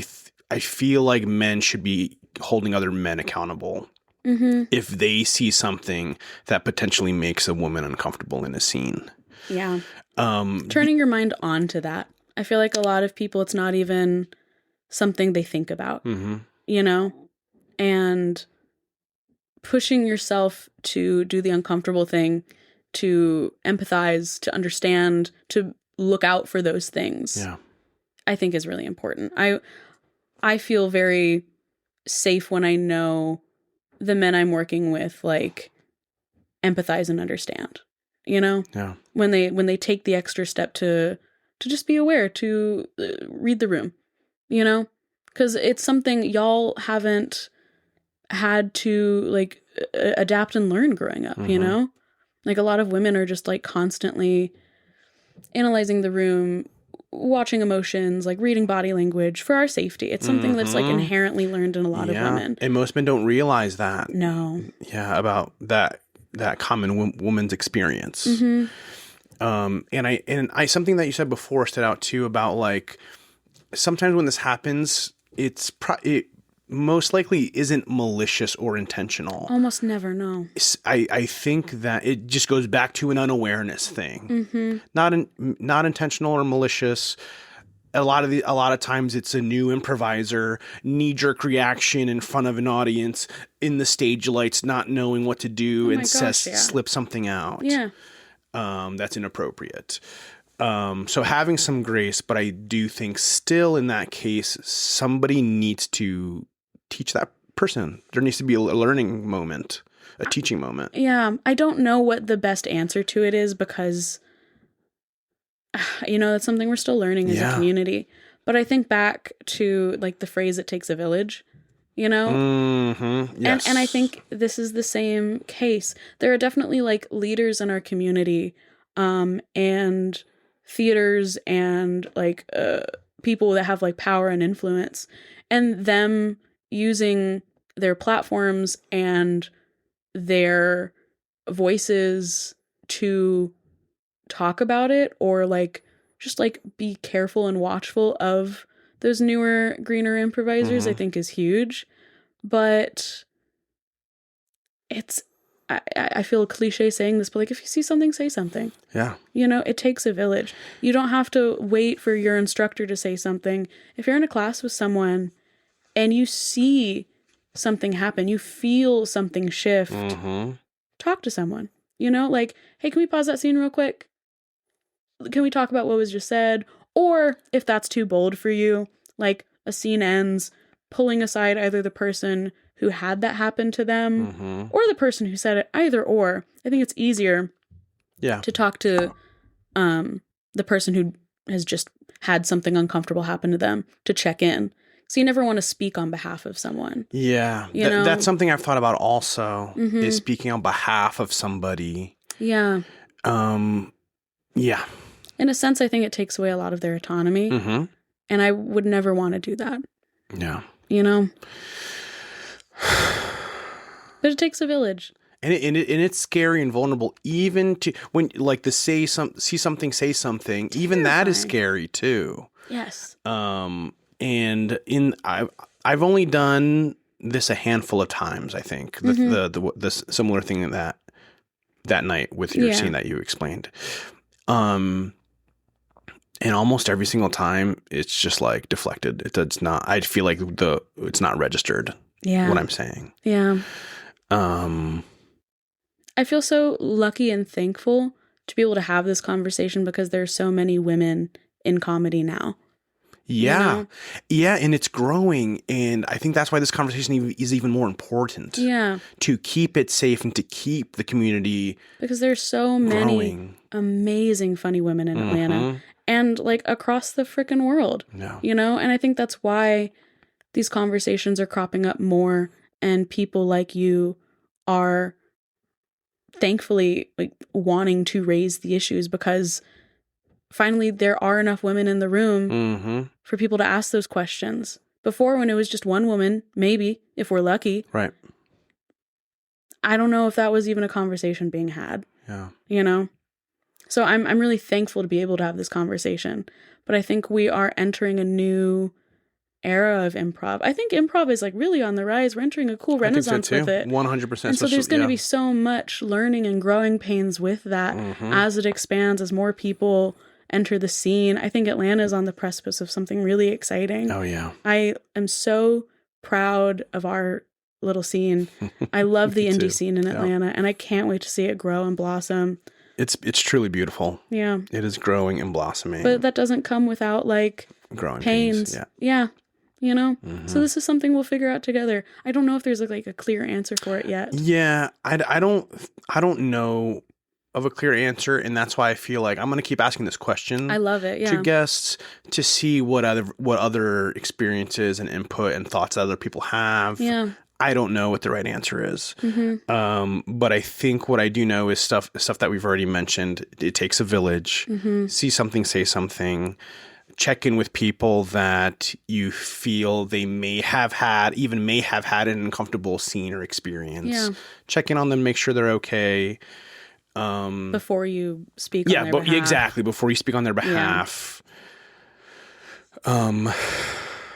feel like men should be holding other men accountable if they see something that potentially makes a woman uncomfortable in a scene. Yeah. Turning your mind on to that. I feel like a lot of people, it's not even something they think about, you know, and pushing yourself to do the uncomfortable thing, to empathize, to understand, to look out for those things, I think is really important. I feel very safe when I know the men I'm working with, like, empathize and understand, you know? Yeah. When they take the extra step to just be aware, to read the room, you know? Because it's something y'all haven't had to, like, adapt and learn growing up, you know? Like, a lot of women are just, like, constantly analyzing the room, watching emotions, like reading body language for our safety. It's something that's like inherently learned in a lot of women. And most men don't realize that. No. Yeah, about that common woman's experience. Mm-hmm. And I something that you said before stood out too about like sometimes when this happens, it most likely isn't malicious or intentional. Almost never, no. I think that it just goes back to an unawareness thing. Mm-hmm. Not intentional or malicious. A lot of times it's a new improviser, knee-jerk reaction in front of an audience in the stage lights, not knowing what to do and slip something out. Yeah. That's inappropriate. So having some grace, but I do think still in that case, somebody needs to teach that person. There needs to be a learning moment, a teaching moment. Yeah. I don't know what the best answer to it is because, that's something we're still learning as a community. But I think back to like the phrase, it takes a village, Mm-hmm. Yes. And I think this is the same case. There are definitely like leaders in our community, and theaters and like people that have like power and influence, and them using their platforms and their voices to talk about it, or like just like be careful and watchful of those newer, greener improvisers, I think is huge. But I feel cliche saying this, but like if you see something, say something. Yeah. It takes a village. You don't have to wait for your instructor to say something. If you're in a class with someone and you see something happen, you feel something shift, talk to someone. Like, hey, can we pause that scene real quick? Can we talk about what was just said? Or if that's too bold for you, like a scene ends, pulling aside either the person who had that happen to them or the person who said it, either or. I think it's easier to talk to the person who has just had something uncomfortable happen to them, to check in. So you never want to speak on behalf of someone. Yeah. That's something I've thought about also, is speaking on behalf of somebody. Yeah. Yeah. In a sense, I think it takes away a lot of their autonomy. And I would never want to do that. Yeah. But it takes a village. And it's scary and vulnerable, even to when like the see something, say something. It's even terrifying. That is scary too. Yes. And I've only done this a handful of times. I think the similar thing that night with your scene that you explained. And almost every single time, it's just like deflected. It's not. I feel like it's not registered. Yeah. What I'm saying. Yeah. I feel so lucky and thankful to be able to have this conversation because there are so many women in comedy now. Yeah. Yeah. And it's growing. And I think that's why this conversation is even more important. Yeah. To keep it safe and to keep the community because there's so many amazing, funny women in Atlanta and like across the frickin' world. No. And I think that's why these conversations are cropping up more and people like you are thankfully like wanting to raise the issues because finally there are enough women in the room for people to ask those questions. Before, when it was just one woman, maybe, if we're lucky. Right. I don't know if that was even a conversation being had. Yeah. So I'm really thankful to be able to have this conversation. But I think we are entering a new era of improv. I think improv is like really on the rise. We're entering a cool renaissance with it. 100%. And so there's going to be so much learning and growing pains with that as it expands, as more people enter the scene. I think Atlanta is on the precipice of something really exciting. Oh, yeah. I am so proud of our little scene. I love the indie scene in Atlanta, and I can't wait to see it grow and blossom. It's truly beautiful. Yeah. It is growing and blossoming. But that doesn't come without like growing pains. Yeah. So this is something we'll figure out together. I don't know if there's like a clear answer for it yet. Yeah. I don't know of a clear answer, and that's why I feel like I'm going to keep asking this question. I love it. Yeah. To guests to see what other experiences and input and thoughts that other people have. Yeah. I don't know what the right answer is. But I think what I do know is stuff that we've already mentioned. It takes a village. See something, say something. check in with people that you feel they may have had an uncomfortable scene or experience. Yeah. Check in on them, make sure they're okay. Before you speak on their behalf. Exactly. Before you speak on their behalf.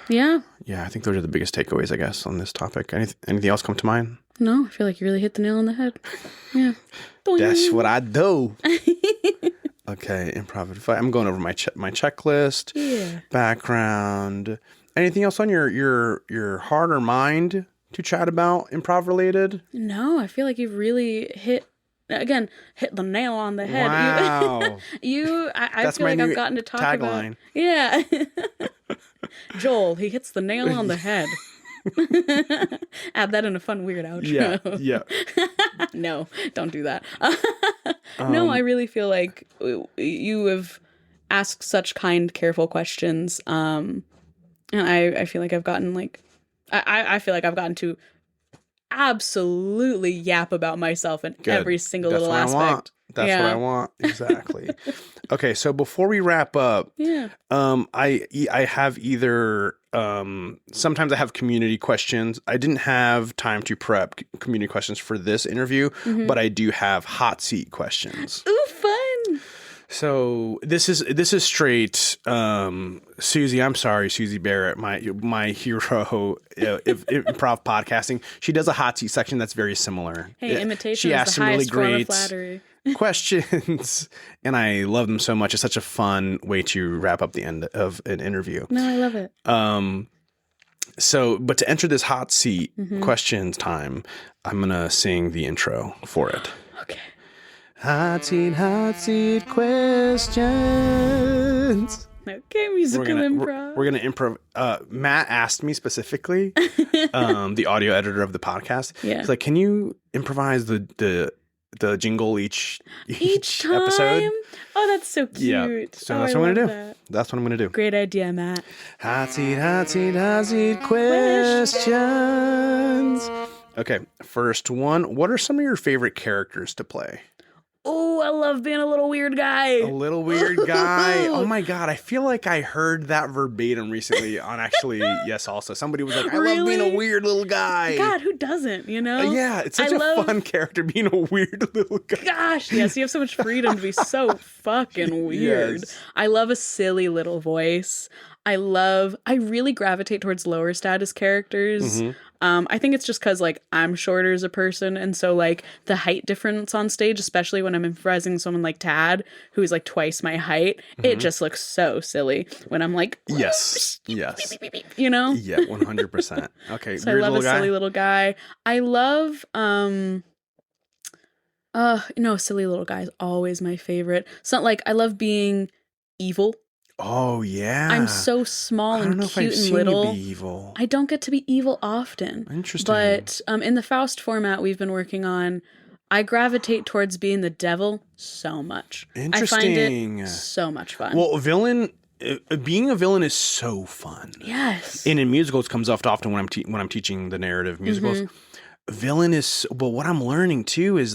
Yeah. Yeah, I think those are the biggest takeaways, I guess, on this topic. Anything else come to mind? No, I feel like you really hit the nail on the head. Yeah. That's what I do. Okay, improv. I'm going over my checklist. Yeah. Background. Anything else on your heart or mind to chat about improv related? No, I feel like you've really hit the nail on the head. Wow. I feel like I've gotten to talk tagline. About. Yeah. Joel, he hits the nail on the head. Add that in a fun, weird outro. Yeah. No, don't do that. No, I really feel like you have asked such kind, careful questions. And I feel like I've gotten I feel like I've gotten to absolutely yap about myself in every single little aspect. That's what I want. Exactly. Okay, so before we wrap up, I have either sometimes I have community questions. I didn't have time to prep community questions for this interview, but I do have hot seat questions. Ooh, fun. So this is straight Susie. I'm sorry, Susie Barrett, my hero of improv podcasting. She does a hot seat section that's very similar. Hey, imitation is the highest form of flattery. Questions, and I love them so much. It's such a fun way to wrap up the end of an interview. No, I love it. But to enter this hot seat questions time, I'm gonna sing the intro for it. Okay. Hot seat questions. Okay, musical improv. We're gonna improv. Matt asked me specifically, the audio editor of the podcast. Yeah. He's like, can you improvise the jingle each time? episode? Oh, that's so cute. Yeah. So that's what I'm gonna do. That's what I'm gonna do. Great idea, Matt. Hot seat questions. Okay, first one. What are some of your favorite characters to play? Oh, I love being a little weird guy. A little weird guy. Oh my God. I feel like I heard that verbatim recently on actually, yes, also. Somebody was like, I love being a weird little guy. God, who doesn't, you know? Yeah, it's such a fun character being a weird little guy. Gosh, yes, you have so much freedom to be so fucking weird. Yes. I love a silly little voice. I really gravitate towards lower status characters. I think it's just because, I'm shorter as a person, and so, the height difference on stage, especially when I'm improvising someone like Tad, who is, twice my height, it just looks so silly when I'm like... Yes. You know? Yeah, 100%. Okay, so I love a silly little guy. I love... silly little guy is always my favorite. So, I love being evil. Oh, yeah. I'm so small and cute and little. Be evil. I don't get to be evil often. Interesting. But in the Faust format we've been working on, I gravitate towards being the devil so much. Interesting. I find it so much fun. Well, being a villain is so fun. Yes. And in musicals, it comes off often when I'm teaching the narrative musicals. Villain is, but what I'm learning too is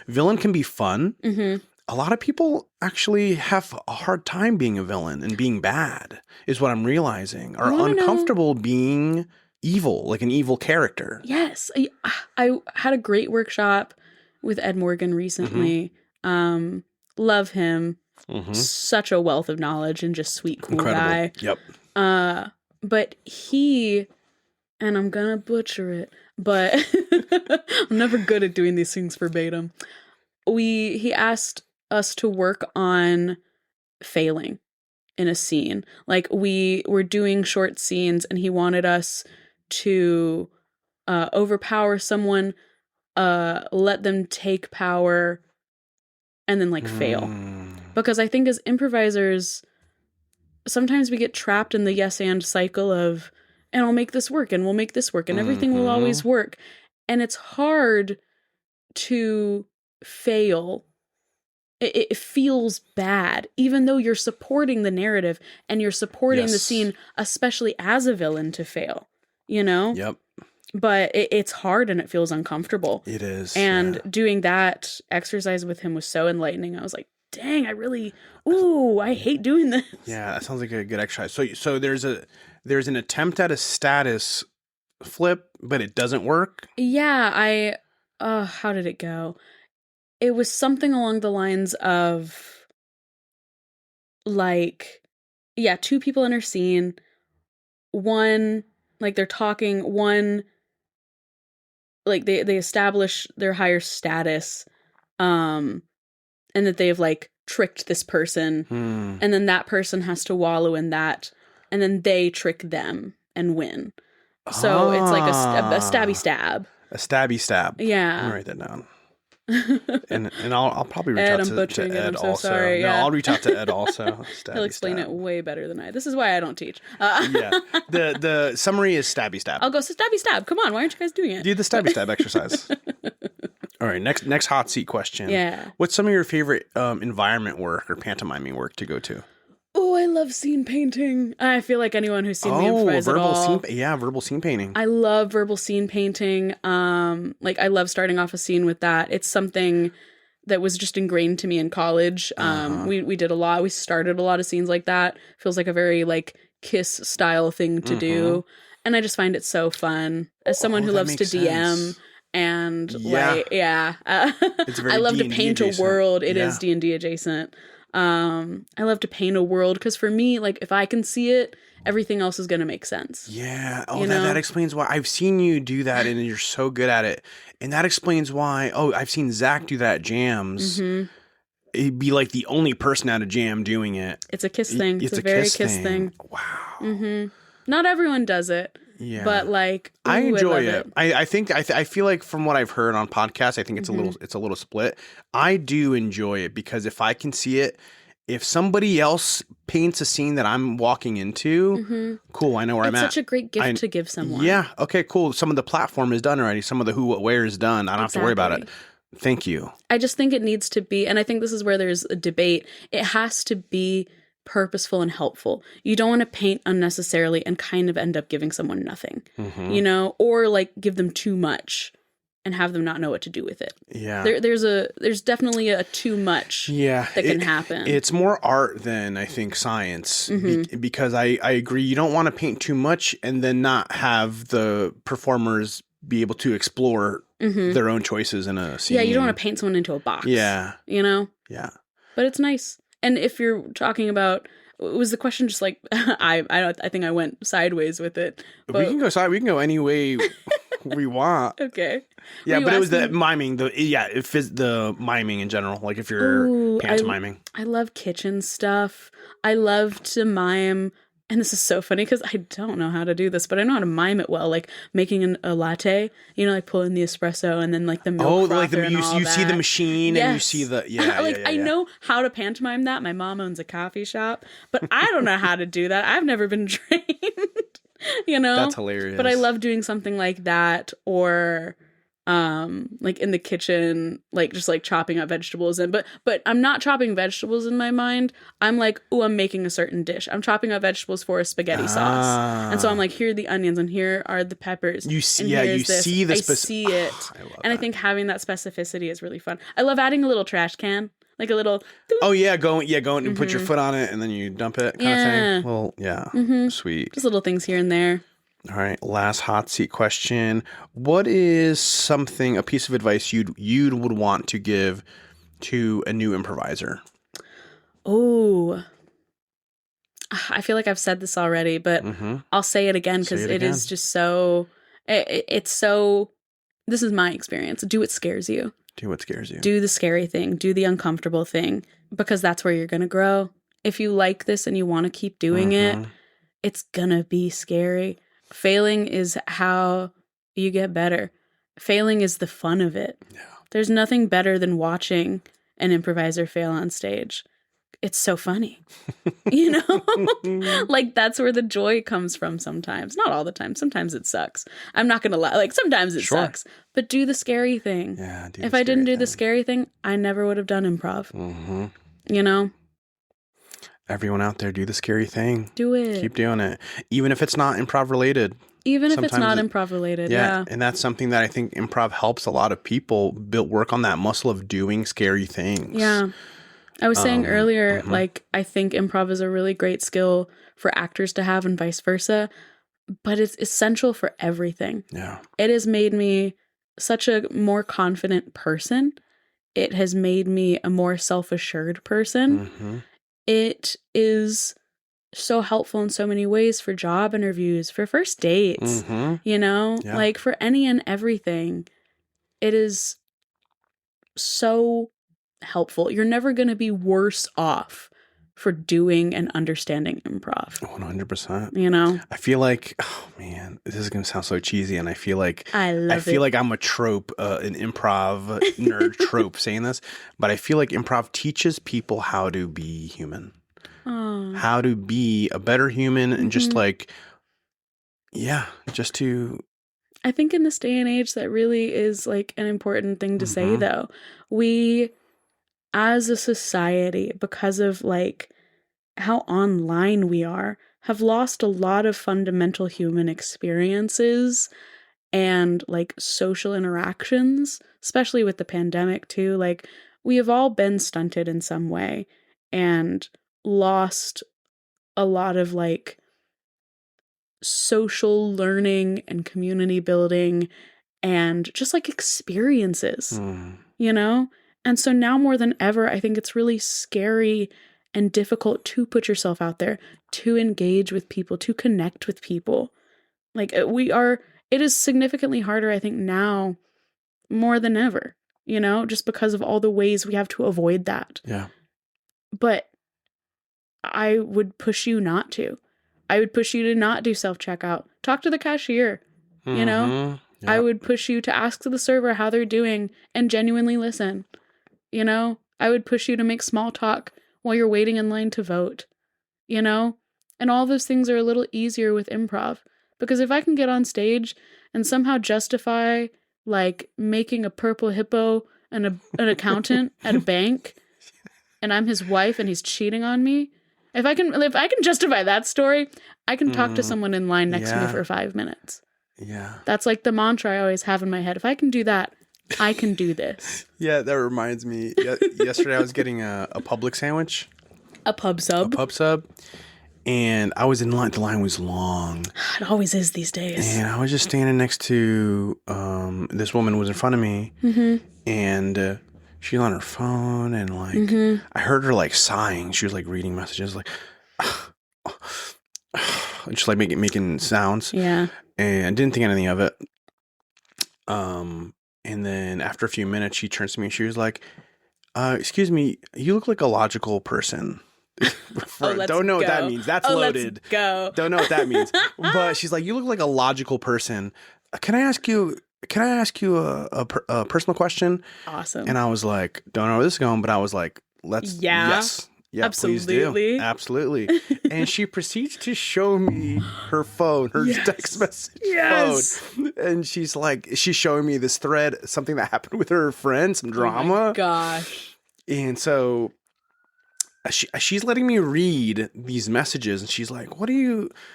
villain can be fun. A lot of people actually have a hard time being a villain and being bad, is what I'm realizing, or uncomfortable being evil, like an evil character. Yes. I had a great workshop with Ed Morgan recently. Love him. Such a wealth of knowledge and just sweet, cool guy. Yep. But he, and I'm gonna butcher it, but I'm never good at doing these things verbatim. He asked us to work on failing in a scene. We were doing short scenes and he wanted us to overpower someone, let them take power, and then fail. Because I think as improvisers, sometimes we get trapped in the yes and cycle of, and I'll make this work and we'll make this work and everything will always work. And it's hard to fail. It feels bad, even though you're supporting the narrative and you're supporting the scene, especially as a villain, to fail, you know? Yep. But it's hard and it feels uncomfortable. It is. And doing that exercise with him was so enlightening. I was like, dang, I hate doing this. Yeah, that sounds like a good exercise. So there's an attempt at a status flip, but it doesn't work. Yeah, how did it go? It was something along the lines of, like, yeah, two people in a scene. One, like, they're talking. One, like, they establish their higher status, and that they've, like, tricked this person, and then that person has to wallow in that, and then they trick them and win. So it's like a stabby stab. A stabby stab. Yeah. I'm gonna write that down. and I'll probably reach Ed, out I'm butchering to it. Ed I'm so also. sorry. No, Yeah. I'll reach out to Ed also. He'll explain it way better than I. This is why I don't teach. Yeah. The summary is stabby stab. I'll go stabby stab. Come on, why aren't you guys doing it? Do the stabby stab exercise. All right, next hot seat question. Yeah. What's some of your favorite environment work or pantomiming work to go to? Oh, I love scene painting. I feel like anyone who's seen me improvise at all. Verbal scene painting. I love verbal scene painting. Like, I love starting off a scene with that. It's something that was just ingrained to me in college. We did a lot. We started a lot of scenes like that. Feels like a very, like, KISS style thing to do. And I just find it so fun. As someone who loves to DM and It's very I love D&D to paint adjacent. a world. It is D&D adjacent. I love to paint a world because for me, like, if I can see it, everything else is going to make sense. Yeah. Oh, that explains why. I've seen you do that and you're so good at it. And that explains why. Oh, I've seen Zach do that at jams. He'd be like the only person at a jam doing it. It's a KISS thing. It's a very KISS thing. Wow. Not everyone does it. Yeah. But, like, I enjoy love it. I think I feel like from what I've heard on podcasts, I think it's a little split. I do enjoy it because if I can see it, if somebody else paints a scene that I'm walking into, cool, I know where I'm at. It's such a great gift to give someone. Yeah. Okay, cool. Some of the platform is done already. Some of the who, what, where is done. I don't have to worry about it. Thank you. I just think it needs to be, and I think this is where there's a debate. It has to be purposeful and helpful. You don't want to paint unnecessarily and kind of end up giving someone nothing, or like give them too much and have them not know what to do with it. Yeah. There's definitely a too much that can happen. It's more art than I think science because I agree. You don't want to paint too much and then not have the performers be able to explore their own choices in a scene. Yeah, you don't want to paint someone into a box. Yeah. Yeah. But it's nice. And if you're talking about, was the question just like, I think I went sideways with it. But... We can go any way we want. Okay. Yeah, but it was the miming. The miming in general. Like if you're pantomiming. I love kitchen stuff. I love to mime. And this is so funny because I don't know how to do this, but I know how to mime it well. Like making a latte, like pulling the espresso and then like the milk. Oh, like you see the machine and you see the I know how to pantomime that. My mom owns a coffee shop, but I don't know how to do that. I've never been trained. That's hilarious. But I love doing something like that, or like in the kitchen, like just like chopping up vegetables but I'm not chopping vegetables in my mind. I'm like, oh, I'm making a certain dish. I'm chopping up vegetables for a spaghetti sauce. And so I'm like, here are the onions and here are the peppers. You see, I see it. I think having that specificity is really fun. I love adding a little trash can. Like a little. Oh yeah, go and put your foot on it and then you dump it kind of thing. Well, yeah, sweet. Just little things here and there. All right, last hot seat question. What is a piece of advice you would want to give to a new improviser? Oh, I feel like I've said this already, but I'll say it again because it is just so. It's so. This is my experience. Do what scares you. Do what scares you. Do the scary thing. Do the uncomfortable thing because that's where you're going to grow. If you like this and you want to keep doing it, it's going to be scary. Failing is how you get better. Failing is the fun of it. Yeah. There's nothing better than watching an improviser fail on stage. It's so funny, like that's where the joy comes from sometimes. Not all the time. Sometimes it sucks. I'm not going to lie. Like sometimes it sucks, but do the scary thing. Yeah. If I didn't do the scary thing, I never would have done improv. Everyone out there, do the scary thing. Do it. Keep doing it. Even if it's not improv related. Even if it's not improv related. Yeah. And that's something that I think improv helps a lot of people work on that muscle of doing scary things. Yeah. I was saying earlier, mhm. like, I think improv is a really great skill for actors to have and vice versa, but it's essential for everything. Yeah. It has made me such a more confident person. It has made me a more self-assured person. Mm-hmm. It is so helpful in so many ways for job interviews, for first dates, Mm-hmm. Yeah. like for any and everything. It is so helpful. You're never going to be worse off for doing and understanding improv. 100%. I feel like, oh man, this is gonna sound so cheesy, and I feel like I'm a trope, an improv nerd trope saying this, but I feel like improv teaches people how to be human, how to be a better human, and just like, just to. I think in this day and age, that really is like an important thing to say, though. We, as a society, because of like how online we are, have lost a lot of fundamental human experiences and like social interactions, especially with the pandemic too. Like, we have all been stunted in some way and lost a lot of like social learning and community building and just like experiences, And so now more than ever, I think it's really scary and difficult to put yourself out there, to engage with people, to connect with people. Like, it is significantly harder, I think, now more than ever, just because of all the ways we have to avoid that. Yeah. But I would push you not to. I would push you to not do self-checkout. Talk to the cashier, Yep. I would push you to ask the server how they're doing and genuinely listen. I would push you to make small talk while you're waiting in line to vote, And all those things are a little easier with improv. Because if I can get on stage and somehow justify, like, making a purple hippo and an accountant at a bank, and I'm his wife and he's cheating on me, if I can justify that story, I can talk to someone in line next to me for 5 minutes. Yeah. That's like the mantra I always have in my head. If I can do that, I can do this. Yeah, that reminds me. Yesterday I was getting a Publix sandwich. A pub sub. And I was in line. The line was long. It always is these days. And I was just standing next to this woman was in front of me. And she was on her phone. And like, I heard her like sighing. She was like reading messages like, just like making sounds. Yeah. And I didn't think anything of it. And then after a few minutes, she turns to me and she was like, excuse me, you look like a logical person. Don't know what that means. That's loaded. Let's go. Don't know what that means. But she's like, you look like a logical person. Can I ask you a personal question? Awesome. And I was like, don't know where this is going, but I was like, yes. Yeah, absolutely. Please do. Absolutely. And she proceeds to show me her phone, her text message phone. And she's showing me this thread, something that happened with her friend, some drama. Oh my gosh. And so she's letting me read these messages, and she's like,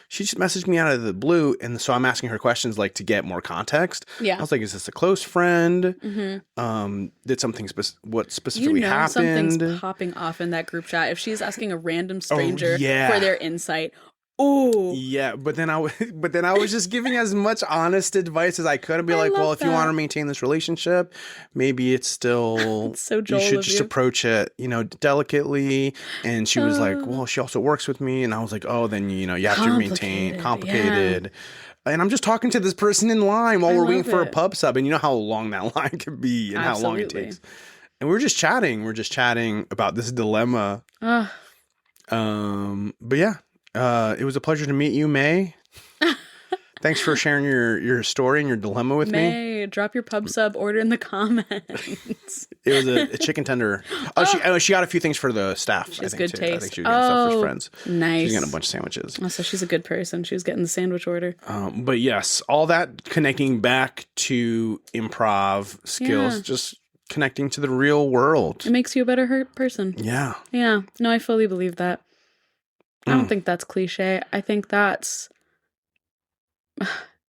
she just messaged me out of the blue. And so I'm asking her questions like to get more context. Yeah. I was like, is this a close friend? Did something what specifically happened? Something's popping off in that group chat if she's asking a random stranger for their insight. Oh yeah, but then I was just giving as much honest advice as I could and be like, well, if you want to maintain this relationship, maybe it's still so Joel you should just approach it, delicately. And she was like, well, she also works with me, and I was like, oh, then you have to maintain complicated. And I'm just talking to this person in line while we're waiting for a pub sub, and you know how long that line can be and how long it takes. And we're just chatting. We're just chatting about this dilemma. But yeah. It was a pleasure to meet you, May. Thanks for sharing your story and your dilemma with me. May, drop your pub sub order in the comments. It was a chicken tender. She got a few things for the staff. She has good taste. I think she was getting stuff for friends. Nice. She's getting a bunch of sandwiches. Oh, so she's a good person. She was getting the sandwich order. But yes, all that connecting back to improv skills, just connecting to the real world. It makes you a better person. Yeah. Yeah. No, I fully believe that. I don't think that's cliche. I think that's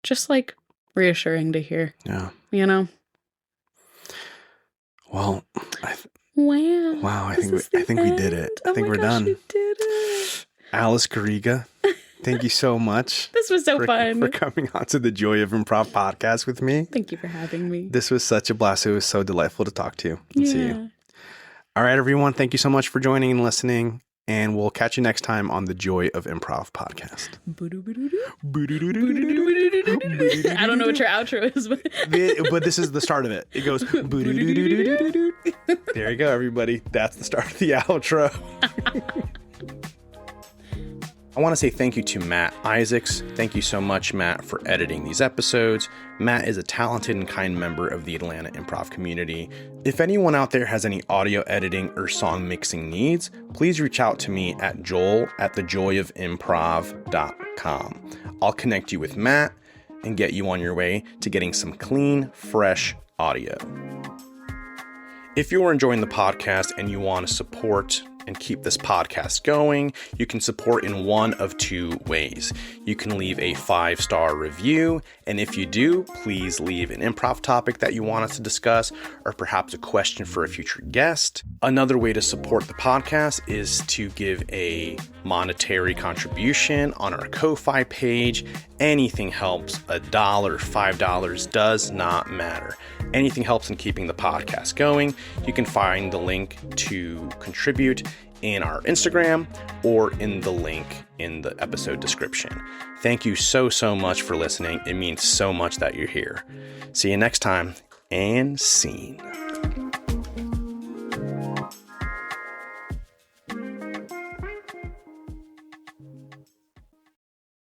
just like reassuring to hear. Yeah. You know? Well, Wow. Wow, I think we did it. I think we're done. We did it. Alice Garriga, thank you so much. This was so fun. For coming on to the Joy of Improv podcast with me. Thank you for having me. This was such a blast. It was so delightful to talk to you and see you. All right, everyone. Thank you so much for joining and listening. And we'll catch you next time on the Joy of Improv podcast. I don't know what your outro is, but this is the start of it. It goes. There you go, everybody. That's the start of the outro. I want to say thank you to Matt Isaacs. Thank you so much, Matt, for editing these episodes. Matt is a talented and kind member of the Atlanta improv community. If anyone out there has any audio editing or song mixing needs, please reach out to me at joel@thejoyofimprov.com. I'll connect you with Matt and get you on your way to getting some clean, fresh audio. If you're enjoying the podcast and you want to support and keep this podcast going, you can support in one of two ways. You can leave a 5-star review, and if you do, please leave an improv topic that you want us to discuss, or perhaps a question for a future guest. Another way to support the podcast is to give a monetary contribution on our Ko-Fi page. Anything helps. $1, $5 does not matter. Anything helps in keeping the podcast going. You can find the link to contribute in our Instagram or in the link in the episode description. Thank you so much for listening. It means so much that you're here. See you next time, and scene.